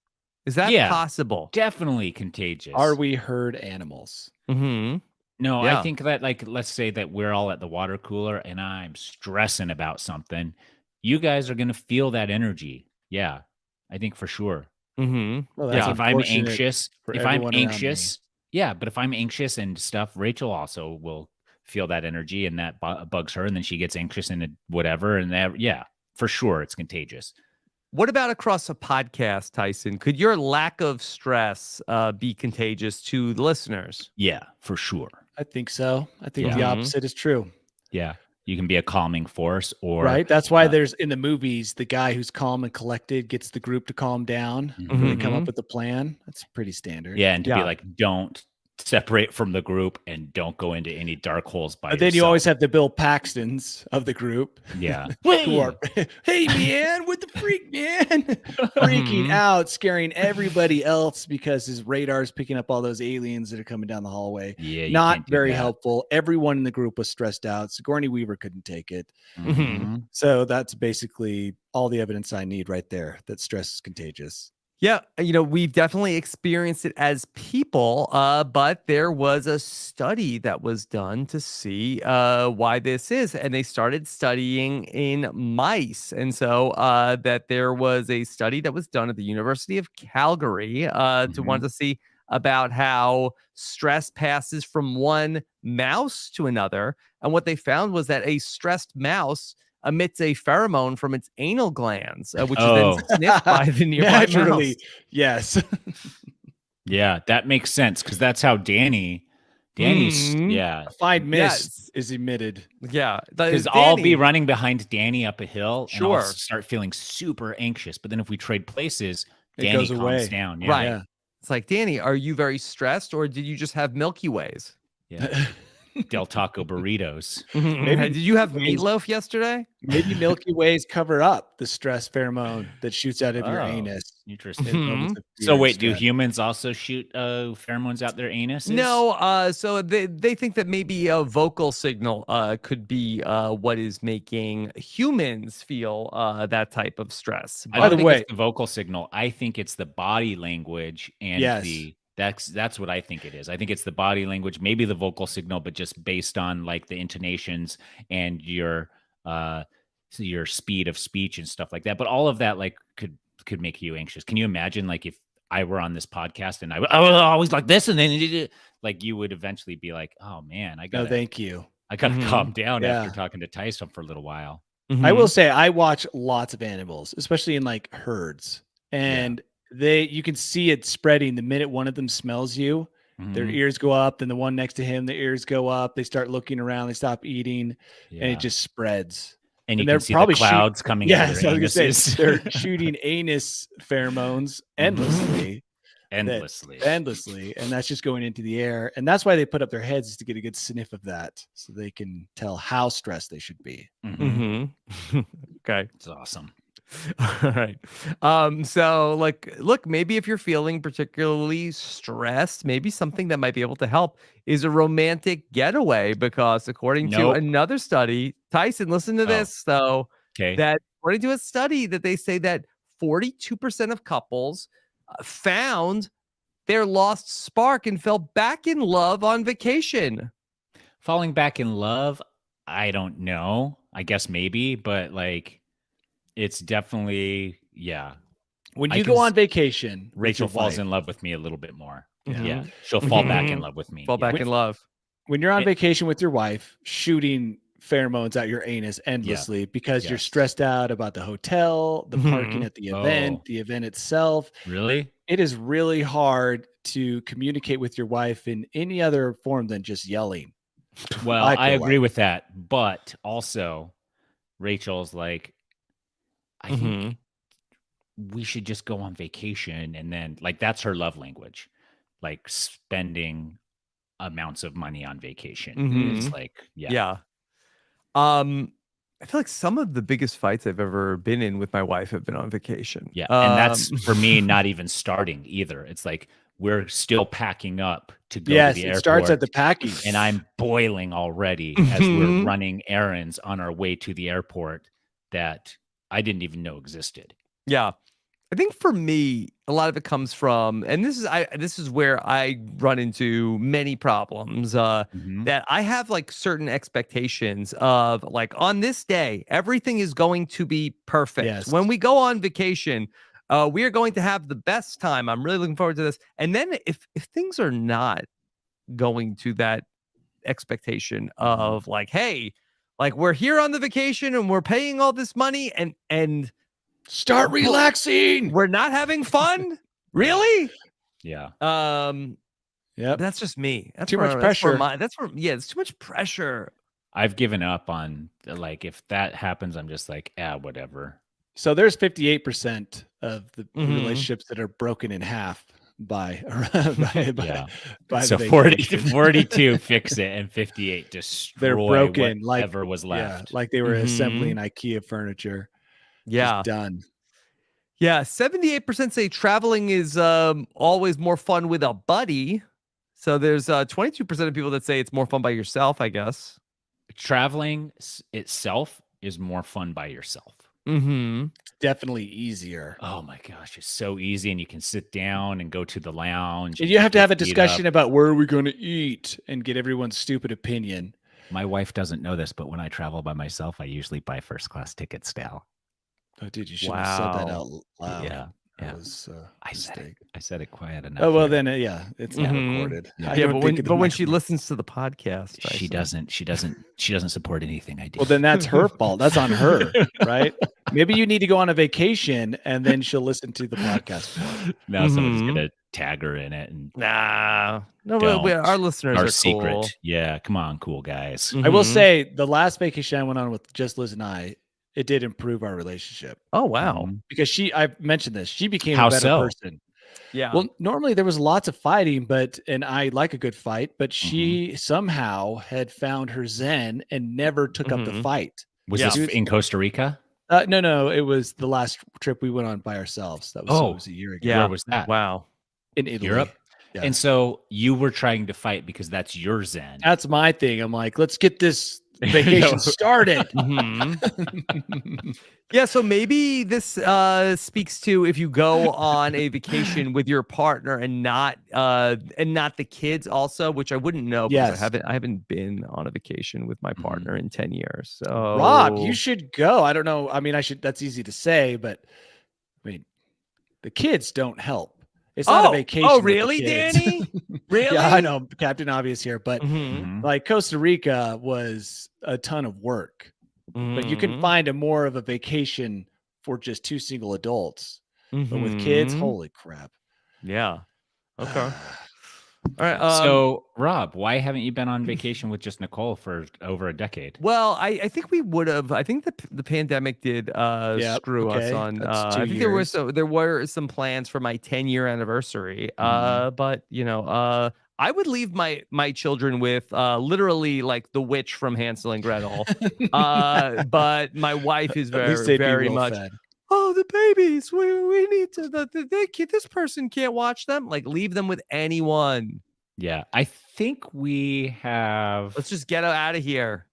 Is that possible? Definitely contagious. Are we herd animals? No, I think that, like, let's say that we're all at the water cooler and I'm stressing about something. You guys are going to feel that energy. Yeah, I think for sure. Well, if I'm anxious, but if I'm anxious and stuff, Rachel also will feel that energy, and that bugs her, and then she gets anxious and whatever. And that, for sure, it's contagious. What about across a podcast, Tyson? Could your lack of stress be contagious to the listeners? Yeah, for sure. I think so. I think the opposite is true. Yeah. You can be a calming force, or right. That's why there's in the movies, the guy who's calm and collected gets the group to calm down. They come up with a plan. That's pretty standard. Yeah. And to be like, don't separate from the group and don't go into any dark holes by yourself. Then you always have the Bill Paxtons of the group. Yeah. Who are, hey man, what the freak, man? Freaking out, scaring everybody else because his radar is picking up all those aliens that are coming down the hallway. Yeah. Not very helpful. Everyone in the group was stressed out. Sigourney Weaver couldn't take it. So that's basically all the evidence I need right there, that stress is contagious. Yeah, we've definitely experienced it as people, but there was a study that was done to see why this is, and they started studying in mice. And so that there was a study that was done at the University of Calgary to want to see about how stress passes from one mouse to another. And what they found was that a stressed mouse emits a pheromone from its anal glands, which is then sniffed by the nearby mouse. Yes. Yeah, that makes sense, because that's how Danny Danny's, yeah. A fine mist is emitted. Yeah. Because I'll be running behind Danny up a hill and I'll Sure. start feeling super anxious. But then if we trade places, It Danny goes calms away. down. Yeah. Right. Yeah. It's like, Danny, are you very stressed or did you just have Milky Ways? Yeah. Del Taco burritos. Did you have meatloaf yesterday? Maybe Milky Ways cover up the stress pheromone that shoots out of your anus. Interesting. in moments of So fear wait, and do stress. humans also shoot pheromones out their anuses? No, so they think that maybe a vocal signal could be what is making humans feel that type of stress. I By don't the think way- it's the vocal signal. I think it's the body language and Yes. that's what I think it is. I think it's the body language, maybe the vocal signal, but just based on like the intonations and your speed of speech and stuff like that. But all of that like could make you anxious. Can you imagine like if I were on this podcast and I was always like this, and then like you would eventually be like, oh man, I No, gotta thank you. calm down Yeah. after talking to Tyson for a little while. I will say I watch lots of animals, especially in like herds, and you can see it spreading the minute one of them smells you. Their Mhm. ears go up, then the one next to him, the ears go up. They start looking around. They stop eating, and Yeah. it just spreads. And you they're can see probably the clouds coming out Yes, of I their was gonna anuses. say they're shooting anus pheromones endlessly, endlessly. and that's just going into the air. And that's why they put up their heads is to get a good sniff of that, so they can tell how stressed they should be. Okay. It's awesome. All right. So like, look, maybe if you're feeling particularly stressed, maybe something that might be able to help is a romantic getaway, because according to Nope. another study, Tyson, listen to this though, Okay. that according to a study that they say that 42% of couples found their lost spark and fell back in love on vacation. Falling back in love, I don't know. I guess maybe, but like it's definitely When I you can go s- on vacation, with Rachel your falls wife, in love with me a little bit more. Mhm. Yeah. She'll fall back in Mhm. love with me. Fall back in love. when you're on It- vacation with your wife, shooting pheromones out your anus endlessly because you're Yes. stressed out about the hotel, the parking Mhm. at the event, Oh. the event itself. Really? It is really hard to communicate with your wife in any other form than just yelling. Well, I I feel agree like. with that, but also Rachel's like, I Mhm. think we should just go on vacation, and then like that's her love language, like spending amounts of money on vacation. It's Mhm. like, Yeah. I feel like some of the biggest fights I've ever been in with my wife have been on vacation. Yeah. And that's for me not even starting either. It's like we're still packing up to go Yes, to the it airport. starts at the packing. And I'm boiling already as we're Mhm. running errands on our way to the airport that I didn't even know existed. Yeah. I think for me, a lot of it comes from, and this is where I run into many problems, Mhm. that I have like certain expectations of like on this day, everything is going to be perfect. Yes. When we go on vacation, we are going to have the best time. I'm really looking forward to this. And then if things are not going to that expectation of like, hey, like we're here on the vacation and we're paying all this money and Start relaxing. we're not having fun? Really? Yeah. Yep. That's just me. That's Too much That's pressure. it's too much pressure. I've given up on like if that happens, I'm just like, whatever. So there's 58% of the Mhm. relationships that are broken in half by Yeah. by So the 40 vacation. 42 fix it and 58 destroy They're broken, like whatever was left. Yeah, like they were Mhm. assembling IKEA furniture. Yeah. Just done. Yeah. 78% say traveling is always more fun with a buddy. So there's 22% of people that say it's more fun by yourself, I guess. Traveling itself is more fun by yourself. Mm-hmm. Definitely easier. Oh my gosh, it's so easy, and you can sit down and go to the lounge. And you have to have a get feet discussion up. about where are we going to eat and get everyone's stupid opinion. My wife doesn't know this, but when I travel by myself, I usually buy first class tickets now. Oh, dude, you should have said that Wow. out loud. Yeah, That yeah. was I said it. mistake. I said it quiet enough. Oh well, here. then yeah, it's not Mhm. recorded. Yeah. I Yeah, don't but think of the when she microphone. listens to the podcast, She Tyson. doesn't support anything I do. Well, then that's her fault. That's on her, right? Maybe you need to go on a vacation and then she'll listen to the podcast more. Now somebody's Mhm. gonna tag her in it. And Nah, no, Don't. our listeners our are secret. cool. Yeah, come on, cool guys. I will Mhm. say the last vacation I went on with just Liz and I, it did improve our relationship Oh wow, Mhm. because I've mentioned this, she became How a better so? person. yeah. Well, normally there was lots of fighting, and I like a good fight, but Mm-hmm. she somehow had found her zen and never took up the Mhm. fight. Was Yeah. this in Costa Rica? No, it was the last trip we went on by ourselves. That was, so it was a year ago. Yeah. Where was that? Wow. In Italy. Europe? Yeah. And so you were trying to fight because that's your zen. That's my thing. I'm like, let's get this vacation started. Mhm. Yeah, so maybe this speaks to if you go on a vacation with your partner and not the kids also, which I wouldn't know because Yes. I haven't been on a vacation with my partner in 10 years. So Rob, you should go. I don't know. I mean, that's easy to say, but I mean, the kids don't help. It's not a vacation. Oh, with the really, kids. Danny? Really? Yeah, I know, Captain Obvious here, but Mhm. Mhm. like Costa Rica was a ton of work. But you can Mhm. find more of a vacation for just 2 single adults. But with kids, Mhm. holy crap. Yeah. Okay. All right. So, Rob, why haven't you been on vacation with just Nicole for over a decade? Well, I think we would have. I think the pandemic did screw us okay, on. that's 2 I think years. there were some plans for my 10-year anniversary. But I would leave my children with literally like the witch from Hansel and Gretel. But my wife is At least very they'd be very well much. fed. Oh, the babies! We need to. This person can't watch them. Like, leave them with anyone. Yeah, I think we have. Let's just get out of here.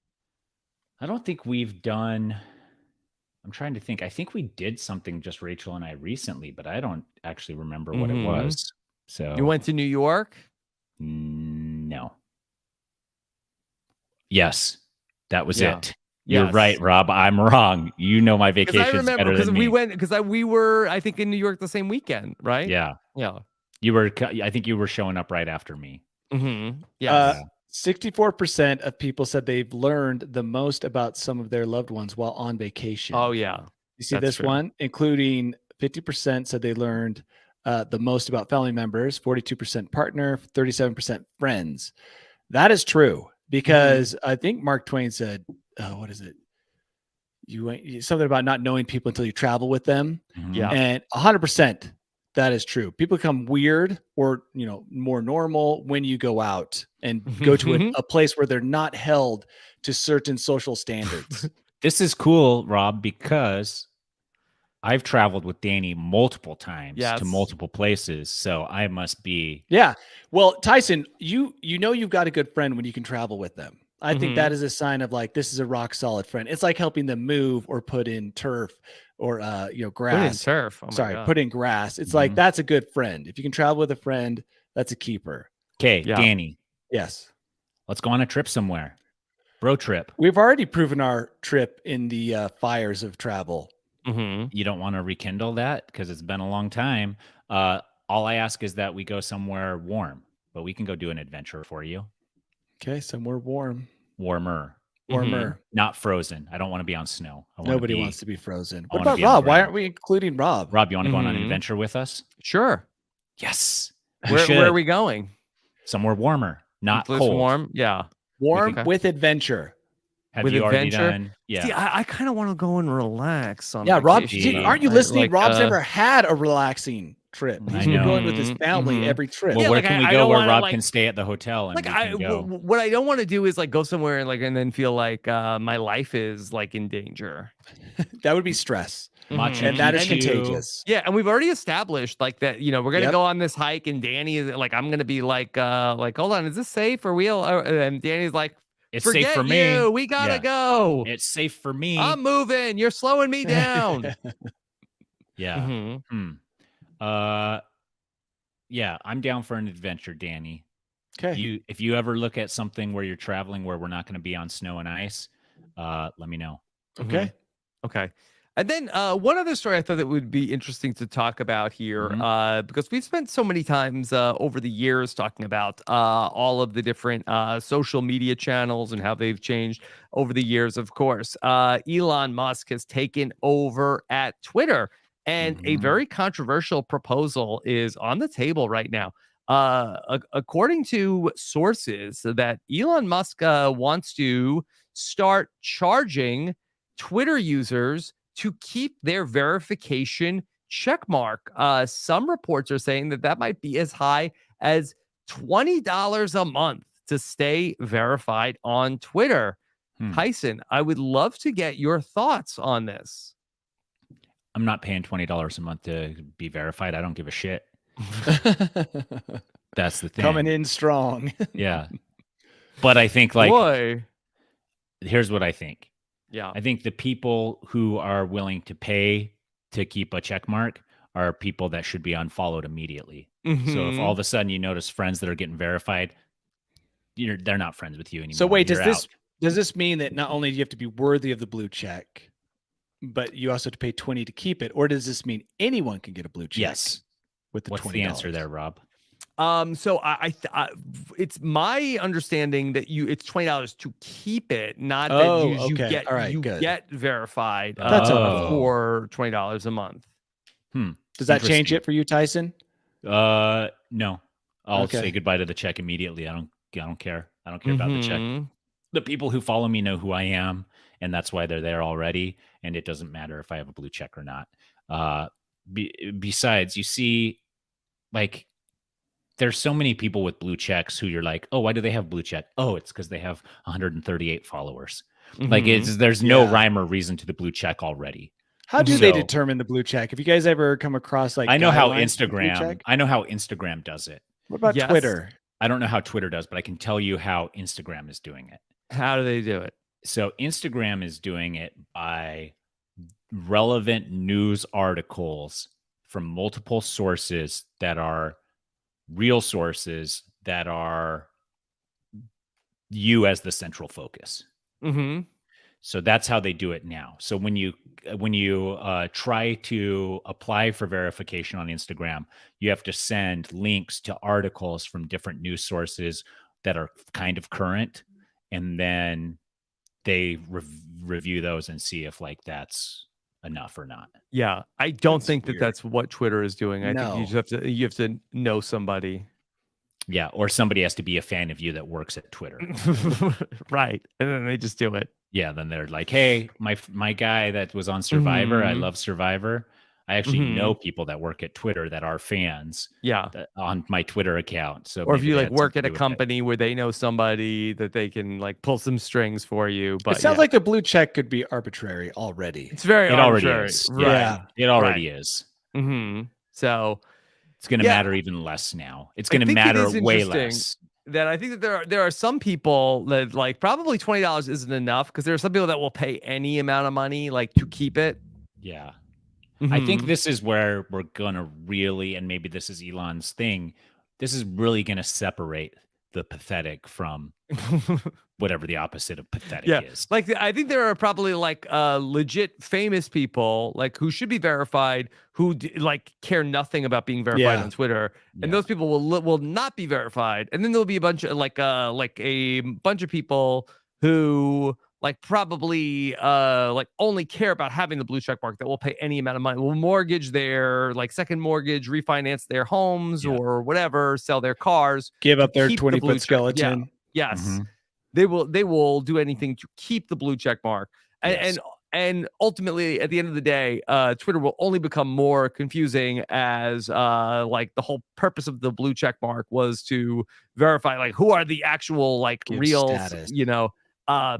I don't think we've done. I'm trying to think. I think we did something just Rachel and I recently, but I don't actually remember what it Mhm. was. So You went to New York? No. Yes, that was Yeah. it. You're Yes. right, Rob. I'm wrong. You know my Because I vacations remember better than me. we were I think in New York the same weekend, right? Yeah, Yeah. you were. I think you were showing up right after me. Mm-hmm. Yes. 64% of people said they've learned the most about some of their loved ones while on vacation. Oh yeah. You see that's this true. one, including 50% said they learned the most about family members, 42% partner, 37% friends. That is true because I think Mark Twain said, what is it? Something about not knowing people until you travel with them. Mhm. Yeah. And 100% that is true. People become weird or, more normal when you go out and go to a place where they're not held to certain social standards. This is cool, Rob, because I've traveled with Danny multiple times Yes. to multiple places. So I must be. Yeah. Well, Tyson, you've got a good friend when you can travel with them. I think that is a sign of like, this is a rock solid friend. It's like helping them move or put in turf or, grass. Put in turf. Oh my Sorry, God. put in grass. It's like, that's a good friend. If you can travel with a friend, that's a keeper. Okay, Yeah. Danny, Yes. let's go on a trip somewhere. Bro trip. We've already proven our trip in the fires of travel. You don't want to rekindle that because it's been a long time. All I ask is that we go somewhere warm, but we can go do an adventure for you. Okay, somewhere warmer. Not frozen. I don't want to be on snow. Nobody wants to be frozen. What wanna about be on Rob? Why ground. aren't we including Rob? Rob, you want to go on an adventure with us? Sure. Yes. Where are we going? Somewhere warmer, not Place cold. warm. Yeah. Warm Okay. with adventure. Have With you already adventure? done? Yeah. See, I kind of want to go and relax on Rob, vacation. aren't you I listening? like, Rob's never had a relaxing trip. I He's been know. going with his family every trip. Well, Yeah, where like, can I we go don't where wanna, Rob like- can stay at the hotel and Like we can go? what I don't want to do is like go somewhere and then feel like my life is like in danger. That would be stress. Machu And that is Picchu. contagious. Yeah, and we've already established like that. We're gonna Yep. go on this hike, and Danny is like, I'm gonna be like, hold on, is this safe for real? And Danny's like, It's forget safe for me. you, we gotta Yeah. go. It's safe for me. I'm moving. You're slowing me down. Yeah. Mhm. Yeah, I'm down for an adventure, Danny. Okay. If you ever look at something where you're traveling where we're not going to be on snow and ice, let me know. Okay. Okay. And then one other story I thought that would be interesting to talk about here, because we've spent so many times over the years talking about all of the different social media channels and how they've changed over the years. Of course, Elon Musk has taken over at Twitter. And a very controversial proposal is on the table right now. According to sources, that Elon Musk wants to start charging Twitter users to keep their verification check mark. Some reports are saying that might be as high as $20 a month to stay verified on Twitter. Tyson, I would love to get your thoughts on this. I'm not paying $20 a month to be verified. I don't give a shit. That's the thing. Coming in strong. Yeah. But I think here's what I think. Yeah. I think the people who are willing to pay to keep a check mark are people that should be unfollowed immediately. So if all of a sudden you notice friends that are getting verified, they're not friends with you anymore. So wait, does this mean that not only do you have to be worthy of the blue check, but you also have to pay $20 to keep it? Or does this mean anyone can get a blue check? Yes. With the What's $20? The answer there, Rob? So I it's my understanding that it's $20 to keep it, not that you get verified for $20 a month. Does that change it for you, Tyson? No. I'll say goodbye to the check immediately. I don't care. I don't care about the check. The people who follow me know who I am, and that's why they're there already. And it doesn't matter if I have a blue check or not. Besides, you see, like, there's so many people with blue checks who you're like, oh, why do they have blue check? Oh, it's because they have 138 followers. Like, there's no rhyme or reason to the blue check already. How do they determine the blue check? Have you guys ever come across I know how Instagram does it. What about Twitter? I don't know how Twitter does, but I can tell you how Instagram is doing it. How do they do it? So Instagram is doing it by relevant news articles from multiple sources that are real sources that are you as the central focus. So that's how they do it now. So when you try to apply for verification on Instagram, you have to send links to articles from different news sources that are kind of current, and then they review those and see if that's enough or not. Yeah, I don't think that's what Twitter is doing. I think you have to know somebody. Yeah, or somebody has to be a fan of you that works at Twitter. Right. And then they just do it. Yeah, then they're like, hey, my guy that was on Survivor, I love Survivor. I actually know people that work at Twitter that are fans on my Twitter account. So, or if you work at a company where they know somebody that they can pull some strings for you. But it sounds like the blue check could be arbitrary already. It's very arbitrary. Already is. Right. Yeah, it already is. So it's going to matter even less now. It's going to matter way less. That I think that there are some people that probably $20 isn't enough, because there are some people that will pay any amount of money to keep it. Yeah. I think this is where we're going to really, and maybe this is Elon's thing, this is really going to separate the pathetic from whatever the opposite of pathetic is. I think there are probably legit famous people who should be verified, who care nothing about being verified on Twitter, and those people will not be verified. And then there'll be a bunch of a bunch of people who probably only care about having the blue check mark, that will pay any amount of money, will mortgage their second mortgage, refinance their homes or whatever, sell their cars, give up their 20-foot skeleton. Yes. They will do anything to keep the blue check mark. And ultimately, at the end of the day, Twitter will only become more confusing as the whole purpose of the blue check mark was to verify who are the actual real status.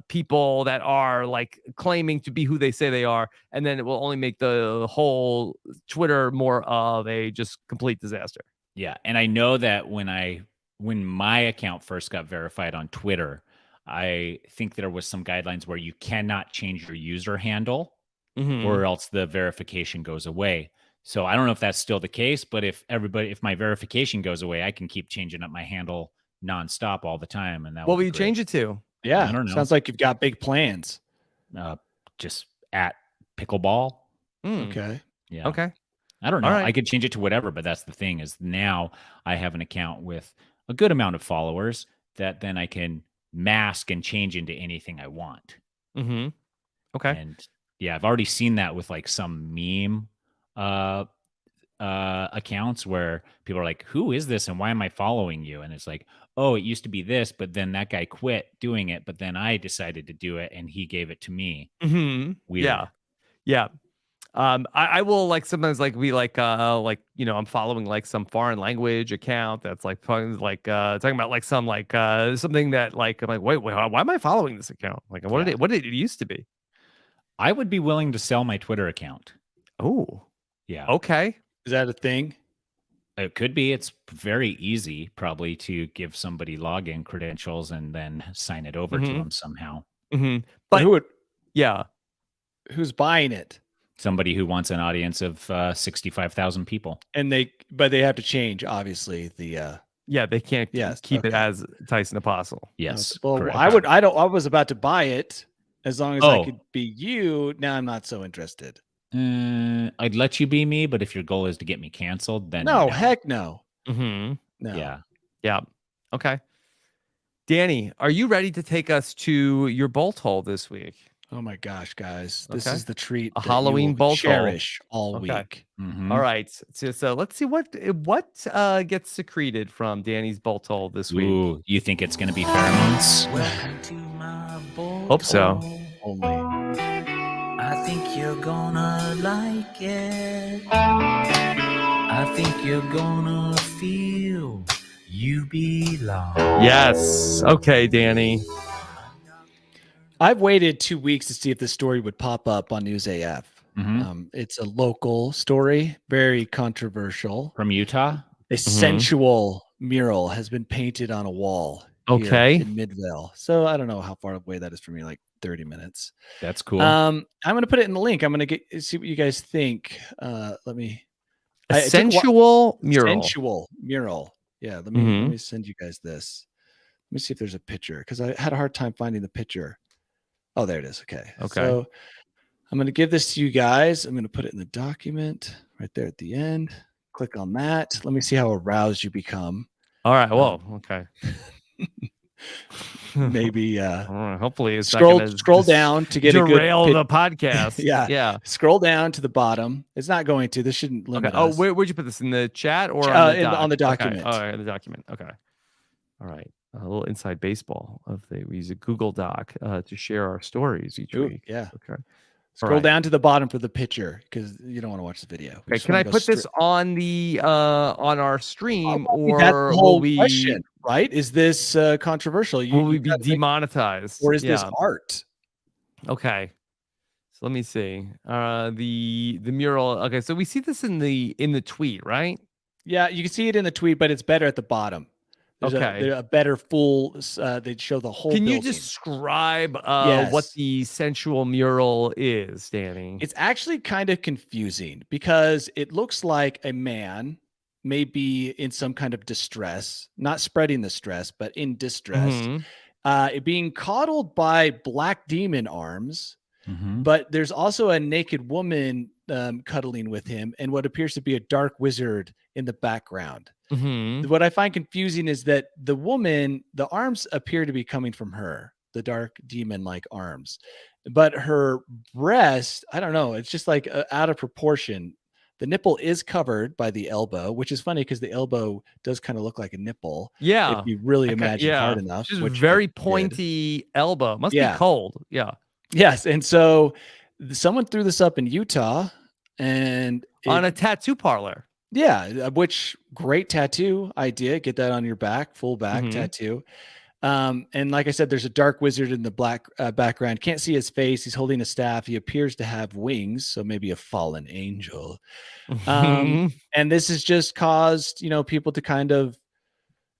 People that are claiming to be who they say they are, and then it will only make the whole Twitter more of a just complete disaster. Yeah, and I know that when my account first got verified on Twitter, I think there was some guidelines where you cannot change your user handle or else the verification goes away. So I don't know if that's still the case, but if my verification goes away, I can keep changing up my handle nonstop all the time. And that what will you change it to? Yeah, I don't know. Sounds like you've got big plans. Just at pickleball. Okay. Yeah. Okay. I don't know. Right. I could change it to whatever, but that's the thing, is now I have an account with a good amount of followers that then I can mask and change into anything I want. Okay. And yeah, I've already seen that with some meme accounts where people are like, who is this and why am I following you? And it's like, oh, it used to be this, but then that guy quit doing it, but then I decided to do it and he gave it to me. Mm-hmm. Weird. Yeah. I will like sometimes like be like I'm following like some foreign language account that's like talking about like some like something that like I'm like wait why am I following this account? Like what did it used to be? I would be willing to sell my Twitter account. Oh, yeah. Okay. Is that a thing? It could be. It's very easy probably to give somebody login credentials and then sign it over to them somehow. Mm-hmm. But who would? Yeah. Who's buying it? Somebody who wants an audience of 65,000 people. And they have to change, obviously, the they can't keep it as Tyson Apostle. Yes. Well, correct. I was about to buy it as long as I could be you. Now I'm not so interested. I'd let you be me, but if your goal is to get me canceled, then no. Heck no. Mm-hmm. No. Yeah. Okay. Danny, are you ready to take us to your bolt hole this week? Oh my gosh, guys. This is the treat a Halloween bolt hole. Cherish all week. Mm-hmm. All right. So let's see what gets secreted from Danny's bolt hole this week. Ooh, you think it's going to be pheromones? Welcome to my bolt Hope so. Only. I think you're gonna like it. I think you're gonna feel you belong. Yes. Okay, Danny. I've waited 2 weeks to see if this story would pop up on News AF. Mm-hmm. It's a local story, very controversial. From Utah? A sensual mural has been painted on a wall here in Midvale. So I don't know how far away that is from me, like 30 minutes. That's cool. I'm going to put it in the link. I'm going to see what you guys think. Let me. Sensual mural. Sensual mural. Yeah. Let me send you guys this. Let me see if there's a picture because I had a hard time finding the picture. Oh, there it is. Okay. So I'm going to give this to you guys. I'm going to put it in the document right there at the end. Click on that. Let me see how aroused you become. All right. Well, okay. Maybe hopefully it's scroll down to get derail the podcast. Yeah. Scroll down to the bottom. It's not going to. This shouldn't limit us. Oh, where'd you put this in the chat or on the document? Okay. All right, the document. Okay. All right. A little inside baseball we use a Google Doc to share our stories each week. Yeah. Okay. Scroll down to the bottom for the picture because you don't want to watch the video. Okay. Can I put this on the on our stream or that's the whole question, right? Is this controversial? Will we be demonetized? Or is this art? Okay. So let me see. The mural. Okay, so we see this in the tweet, right? Yeah, you can see it in the tweet, but it's better at the bottom. There's a better full. They show the whole. Can building. You describe what the sensual mural is, Danny? It's actually kind of confusing because it looks like a man may be in some kind of distress, not spreading the stress, but in distress, being coddled by black demon arms. But there's also a naked woman cuddling with him and what appears to be a dark wizard in the background. What I find confusing is that the woman, the arms appear to be coming from her, the dark demon-like arms, but her breast, I don't know, it's just like out of proportion. The nipple is covered by the elbow, which is funny because the elbow does kind of look like a nipple. Yeah. If you really imagine hard enough. Just which very pointy elbow. Must be cold. Yeah. Yes. And so someone threw this up in Utah and on a tattoo parlor. Yeah. Which great tattoo idea. Get that on your back, full back tattoo. And like I said, there's a dark wizard in the black background. Can't see his face. He's holding a staff. He appears to have wings. So maybe a fallen angel. And this has just caused, people to kind of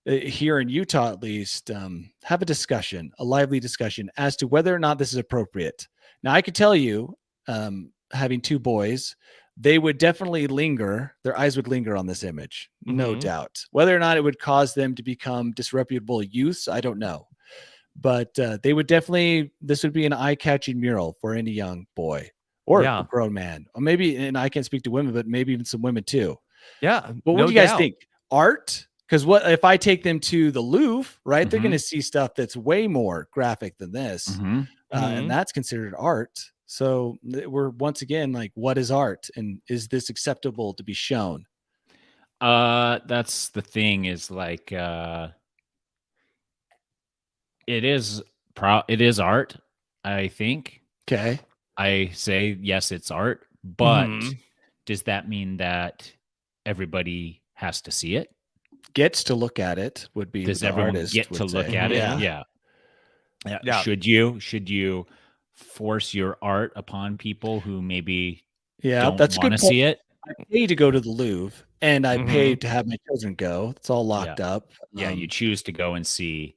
here in Utah, at least, have a lively discussion as to whether or not this is appropriate. Now, I could tell you, having two boys, they would definitely linger. Their eyes would linger on this image, no doubt. Whether or not it would cause them to become disreputable youths, I don't know. But they would definitely, this would be an eye-catching mural for any young boy or a grown man. Or maybe, and I can't speak to women, but maybe even some women too. Yeah. But what do you guys think? Art? Because what if I take them to the Louvre, right? They're going to see stuff that's way more graphic than this. And that's considered art. So we're once again like, what is art, and is this acceptable to be shown? That's the thing is like it is art, I think. Okay. I say yes, it's art, but Mhm. does that mean that everybody has to see it? Gets to look at it would be Does the everyone artist get would to look say. at it? Yeah. Yeah. Should you force your art upon people who maybe Yeah, don't that's a want good to point. see it? I pay to go to the Louvre, and I pay Mhm. to have my children go. It's all locked up. Yeah, you choose to go and see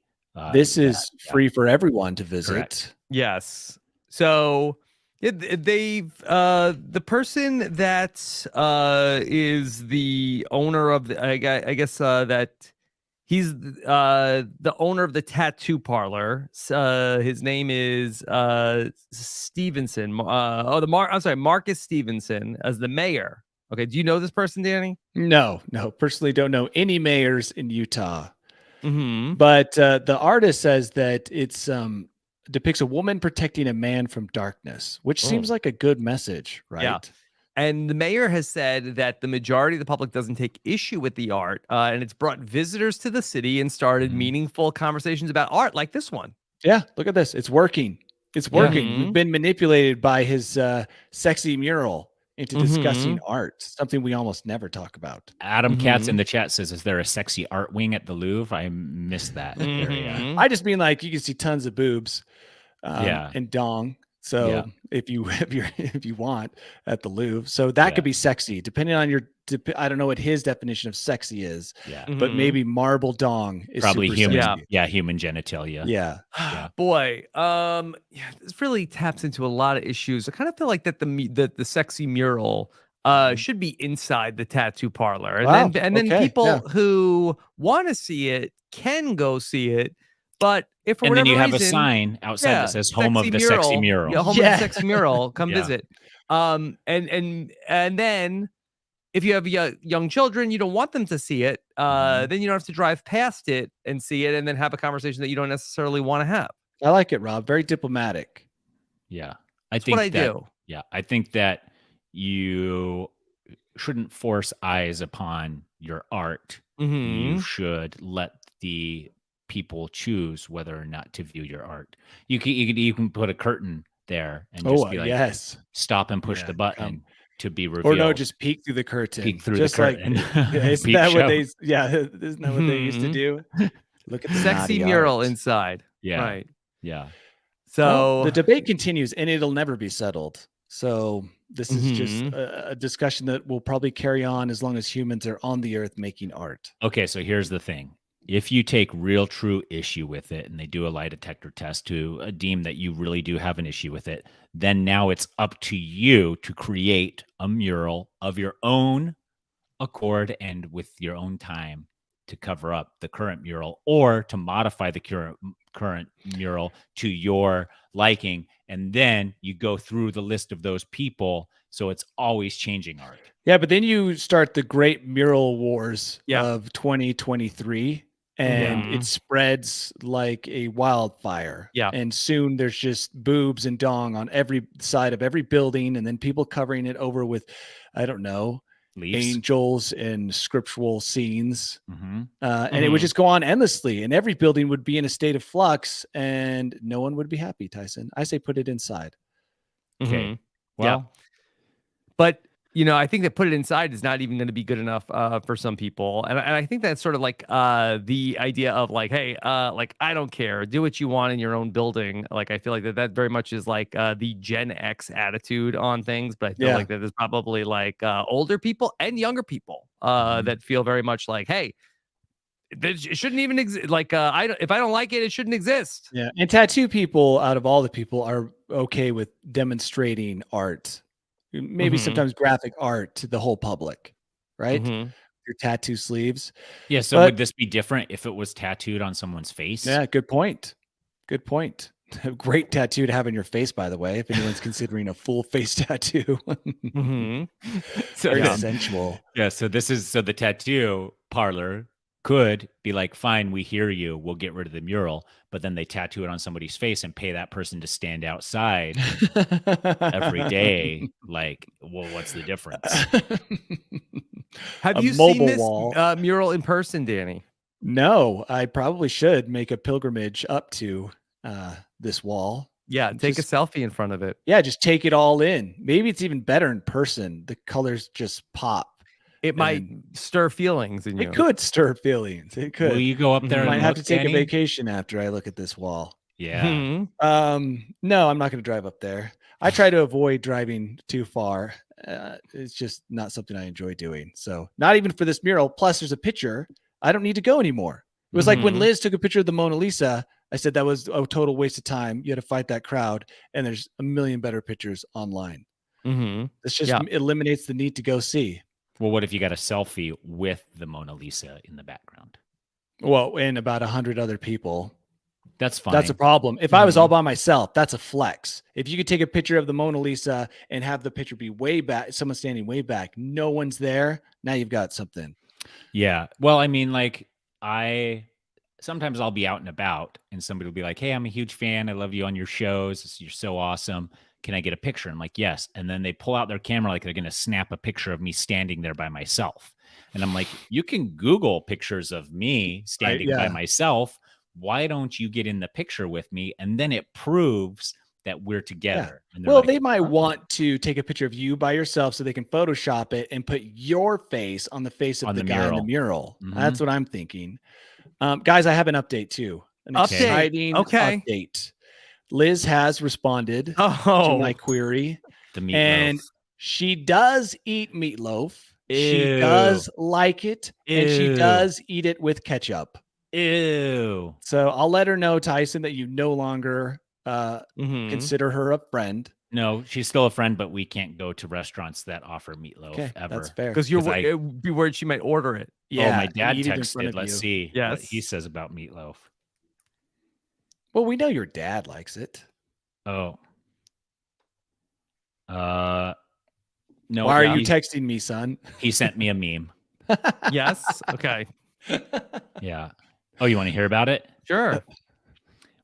This that. is free for everyone to visit. Correct. Yes. So they've the person that is the owner of the I guess that he's the owner of the tattoo parlor. His name is Stevenson. Marcus Stevenson as the mayor. Okay, do you know this person, Danny? No, personally don't know any mayors in Utah. Mm-hmm. But the artist says that it's depicts a woman protecting a man from darkness, which seems like a good message, right? Yeah. And the mayor has said that the majority of the public doesn't take issue with the art, and it's brought visitors to the city and started meaningful conversations about art like this one. Yeah, look at this. It's working. It's working. We've been manipulated by his sexy mural into discussing art, something we almost never talk about. Adam Katz in the chat says, is there a sexy art wing at the Louvre? I missed that area. I just mean like you can see tons of boobs and dong. So if you want at the Louvre, so that could be sexy depending on your. I don't know what his definition of sexy is. Yeah, but maybe marble dong is probably super human. sexy. Yeah, human genitalia. Yeah. Boy, this really taps into a lot of issues. I kind of feel like that the sexy mural should be inside the tattoo parlor, and then people who want to see it can go see it. But if for whatever then you have reason, a sign outside that says "Home of the Sexy Mural." Yeah, home of the sexy mural. Come visit. And then if you have young children, you don't want them to see it. Then you don't have to drive past it and see it, and then have a conversation that you don't necessarily want to have. I like it, Rob. Very diplomatic. Yeah, That's what I do. Yeah, I think that you shouldn't force eyes upon your art. You should let the people choose whether or not to view your art. You can put a curtain there and just be like, stop and push the button to be revealed. Or no, just peek through the curtain. Peek through the curtain. Isn't that what they? Yeah, isn't that what they used to do? Look at the sexy mural inside. Yeah, right. Yeah. So the debate continues, and it'll never be settled. So this is just a discussion that will probably carry on as long as humans are on the earth making art. Okay, so here's the thing. If you take real true issue with it and they do a lie detector test to deem that you really do have an issue with it, then now it's up to you to create a mural of your own accord and with your own time to cover up the current mural or to modify the current mural to your liking. And then you go through the list of those people. So it's always changing art. Yeah, but then you start the great mural wars of 2023. And it spreads like a wildfire. Yeah. And soon there's just boobs and dong on every side of every building. And then people covering it over with, I don't know, leaves, angels and scriptural scenes. And it would just go on endlessly. And every building would be in a state of flux and no one would be happy, Tyson. I say put it inside. Okay. Well, but I think that put it inside is not even going to be good enough for some people. And I think that's sort of like the idea of like, hey, like, I don't care. Do what you want in your own building. Like, I feel like that very much is like the Gen X attitude on things. But I feel like that there's probably like older people and younger people that feel very much like, hey, it shouldn't even exist. Like, if I don't like it, it shouldn't exist. Yeah. And tattoo people, out of all the people, are okay with demonstrating art. Maybe sometimes graphic art to the whole public, right? Your tattoo sleeves. Yeah. So would this be different if it was tattooed on someone's face? Yeah. Good point. Good point. A great tattoo to have on your face, by the way, if anyone's considering a full face tattoo. So Very sensual. Yeah. So the tattoo parlor could be like, fine, we hear you, we'll get rid of the mural, but then they tattoo it on somebody's face and pay that person to stand outside every day. Like, well, what's the difference? Have you seen this mural in person, Danny? No, I probably should make a pilgrimage up to this wall. Yeah, take a selfie in front of it. Yeah, just take it all in. Maybe it's even better in person. The colors just pop. It might stir feelings in you. It could stir feelings. It could. Will you go up there? I might and have look, to take Danny? a vacation after I look at this wall. Yeah. Mm-hmm. No, I'm not going to drive up there. I try to avoid driving too far. It's just not something I enjoy doing. So not even for this mural. Plus, there's a picture. I don't need to go anymore. It was like when Liz took a picture of the Mona Lisa. I said that was a total waste of time. You had to fight that crowd, and there's a million better pictures online. It's just eliminates the need to go see. Well, what if you got a selfie with the Mona Lisa in the background? Well, and about 100 other people. That's fine. That's a problem. If I was all by myself, that's a flex. If you could take a picture of the Mona Lisa and have the picture be way back, someone standing way back, no one's there. Now you've got something. Yeah. Well, I mean, like sometimes I'll be out and about and somebody will be like, hey, I'm a huge fan. I love you on your shows. You're so awesome. Can I get a picture? I'm like, yes. And then they pull out their camera like they're going to snap a picture of me standing there by myself. And I'm like, you can Google pictures of me standing by myself. Why don't you get in the picture with me? And then it proves that we're together. Yeah. And well, like, they might want to take a picture of you by yourself so they can Photoshop it and put your face on the face of the guy in the mural. That's what I'm thinking. Guys, I have an update too. An exciting update. Liz has responded to my query. The meatloaf. And she does eat meatloaf. Ew. She does like it. Ew. And she does eat it with ketchup. Ew. So I'll let her know, Tyson, that you no longer consider her a friend. No, she's still a friend, but we can't go to restaurants that offer meatloaf ever. That's fair. Because it would be worried she might order it. Yeah. Oh, my dad texted. Let's see what he says about meatloaf. Well, we know your dad likes it. Oh. No. Why are you texting me, son? He sent me a meme. Yes. Okay. Yeah. Oh, you want to hear about it? Sure.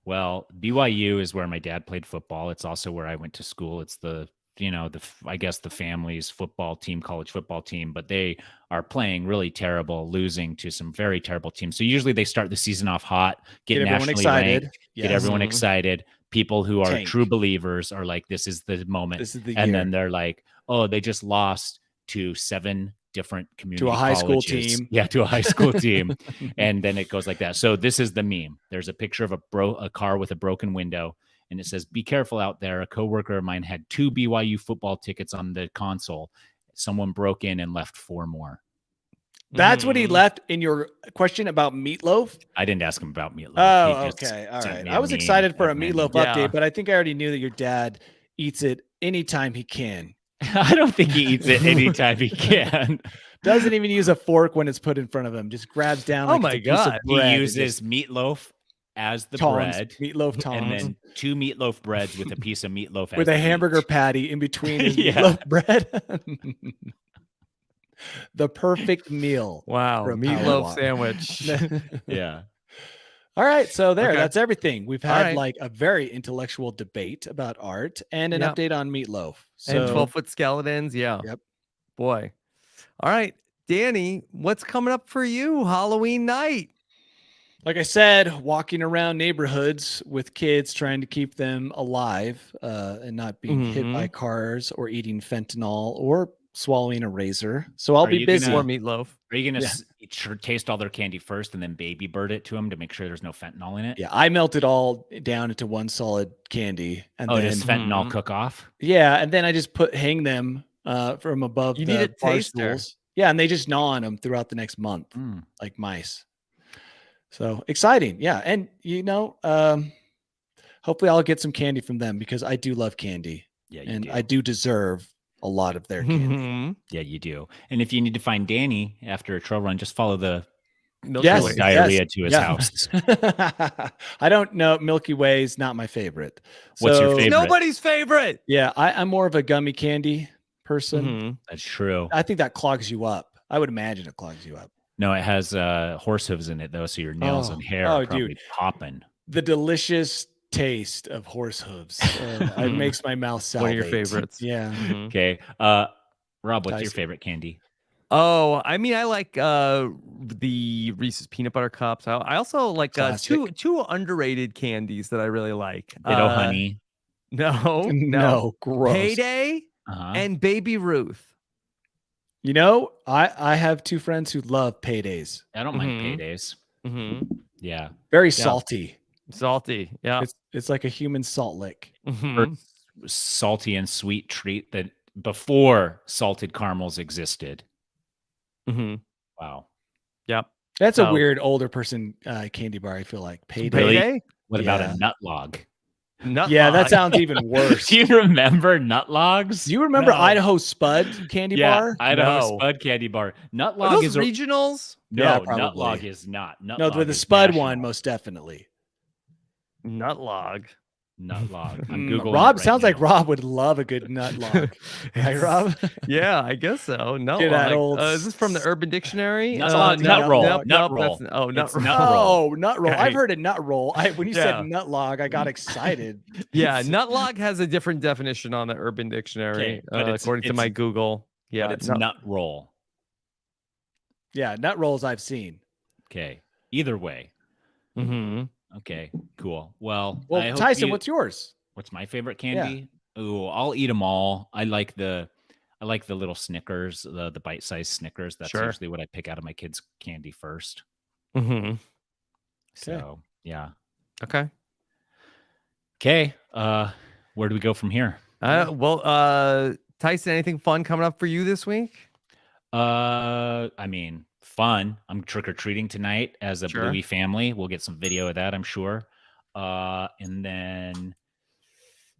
Well, BYU is where my dad played football. It's also where I went to school. It's I guess the family's football team, college football team, but they are playing really terrible, losing to some very terrible teams. So usually they start the season off hot, get nationally ranked, get everyone excited. People who are true believers are like, this is the moment. This is the year. And then they're like, oh, they just lost to 7 different community to a high colleges. School team. Yeah, to a high school team. And then it goes like that. So this is the meme. There's a picture of a car with a broken window. And it says, be careful out there. A coworker of mine had 2 BYU football tickets on the console. Someone broke in and left 4 more. That's what he left in your question about meatloaf? I didn't ask him about meatloaf. Oh, okay. All right. I was excited for a meatloaf update, but I think I already knew that your dad eats it anytime he can. I don't think he eats it anytime he can. Doesn't even use a fork when it's put in front of him. Just grabs down. Like my God. He uses meatloaf as the bread. Meatloaf tongs. And then 2 meatloaf breads with a piece of meatloaf. With a hamburger patty in between his meatloaf bread. The perfect meal. Wow. Meatloaf sandwich. Yeah. All right. So that's everything. We've had like a very intellectual debate about art and an update on meatloaf. And 12-foot skeletons. Yeah. Yep. Boy. All right. Danny, what's coming up for you Halloween night? Like I said, walking around neighborhoods with kids, trying to keep them alive and not being hit by cars or eating fentanyl or swallowing a razor. So I'll be busy. Or meatloaf. Are you going to taste all their candy first and then baby bird it to them to make sure there's no fentanyl in it? Yeah, I melt it all down into one solid candy. And then, does fentanyl cook off? Yeah, and then I just hang them from above the bar stools. Yeah, and they just gnaw on them throughout the next month like mice. So exciting. Yeah. And, hopefully I'll get some candy from them because I do love candy. Yeah, and do. I do deserve a lot of their candy. Yeah, you do. And if you need to find Danny after a trail run, just follow the Milky Way diarrhea to his house. I don't know. Milky Way is not my favorite. What's your favorite? Nobody's favorite. Yeah, I'm more of a gummy candy person. That's true. I think that clogs you up. I would imagine it clogs you up. No, it has horse hooves in it though, so your nails and hair are probably popping. The delicious taste of horse hooves. It makes my mouth salivate. One of your favorites. Yeah. Okay. Rob, what's your favorite candy? Oh, I mean, I like the Reese's peanut butter cups. I also like two underrated candies that I really like. Ditto honey. No, gross. Payday and Baby Ruth. You know, I have two friends who love paydays. I don't mind paydays. Yeah. Very salty. Salty. Yeah. It's like a human salt lick. Salty and sweet treat that before salted caramels existed. Wow. Yep. That's a weird older person candy bar, I feel like. Payday. Really? What about a nut log? Yeah, that sounds even worse. Do you remember nut logs? Do you remember Idaho Spud candy bar? Idaho Spud candy bar. Nut log is regionals. No, nut log is not. No, the Spud one most definitely. Nut log. I'm Googling. Rob sounds like Rob would love a good nut log. Right, Rob? Yeah, I guess so. Nut log. Is this from the Urban Dictionary? Nut roll. Nut roll. Nut roll. Oh, nut roll. I've heard a nut roll. When you said nut log, I got excited. Yeah, nut log has a different definition on the Urban Dictionary, according to my Google. Yeah, but it's nut roll. Yeah, nut rolls I've seen. Okay. Either way. Okay, cool. Well, Tyson, what's yours? What's my favorite candy? Yeah. Ooh, I'll eat them all. I like the little Snickers, the bite-sized Snickers. That's usually what I pick out of my kids' candy first. So, yeah. Okay. Where do we go from here? Tyson, anything fun coming up for you this week? I mean, fun. I'm trick-or-treating tonight as a Bluey family. We'll get some video of that, I'm sure. And then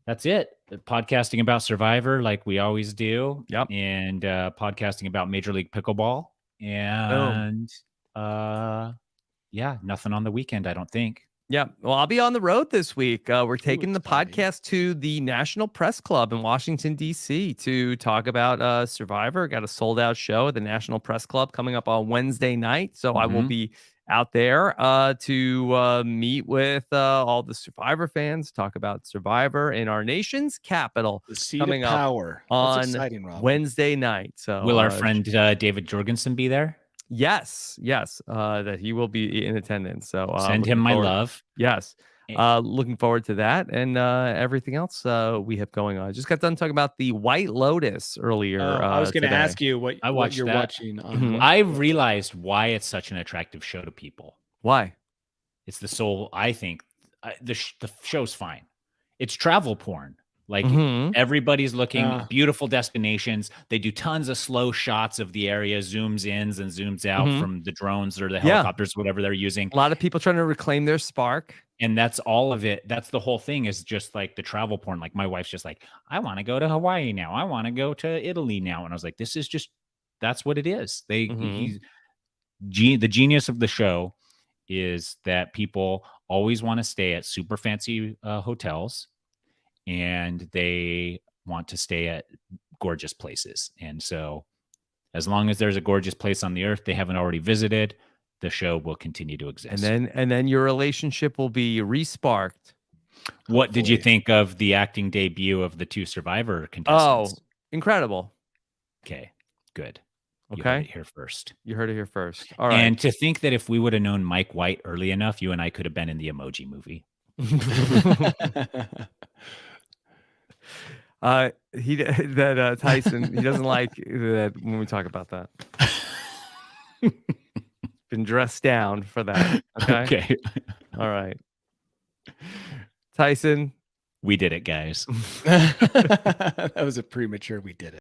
that's it. Podcasting about Survivor like we always do. Yep. And podcasting about Major League Pickleball. And nothing on the weekend, I don't think. Yeah. Well, I'll be on the road this week. We're taking the podcast to the National Press Club in Washington, D.C. to talk about Survivor. Got a sold-out show at the National Press Club coming up on Wednesday night. So I will be out there to meet with all the Survivor fans, talk about Survivor in our nation's capital. The seat coming of power. On exciting, Rob. Wednesday night. So will our friend David Jorgensen be there? Yes, that he will be in attendance. So send him my love. Yes, looking forward to that and everything else we have going on. Just got done talking about the White Lotus earlier. I was going to ask you what you're watching. I realized why it's such an attractive show to people. Why? It's the soul. I think the show's fine. It's travel porn. Like everybody's looking beautiful destinations. They do tons of slow shots of the area, zooms in and zooms out from the drones or the helicopters, whatever they're using. A lot of people trying to reclaim their spark. And that's all of it. That's the whole thing is just like the travel porn. Like my wife's just like, I want to go to Hawaii now. I want to go to Italy now. And I was like, that's what it is. The genius of the show is that people always want to stay at super fancy hotels. And they want to stay at gorgeous places. And so as long as there's a gorgeous place on the earth they haven't already visited, the show will continue to exist. And then your relationship will be re-sparked. What did you think of the acting debut of the two Survivor contestants? Oh, incredible. Okay, good. Okay. You heard it here first. You heard it here first. All right. And to think that if we would have known Mike White early enough, you and I could have been in the Emoji Movie. Tyson, he doesn't like that when we talk about that. Been dressed down for that. Okay. All right. Tyson, we did it, guys. That was a premature. We did it.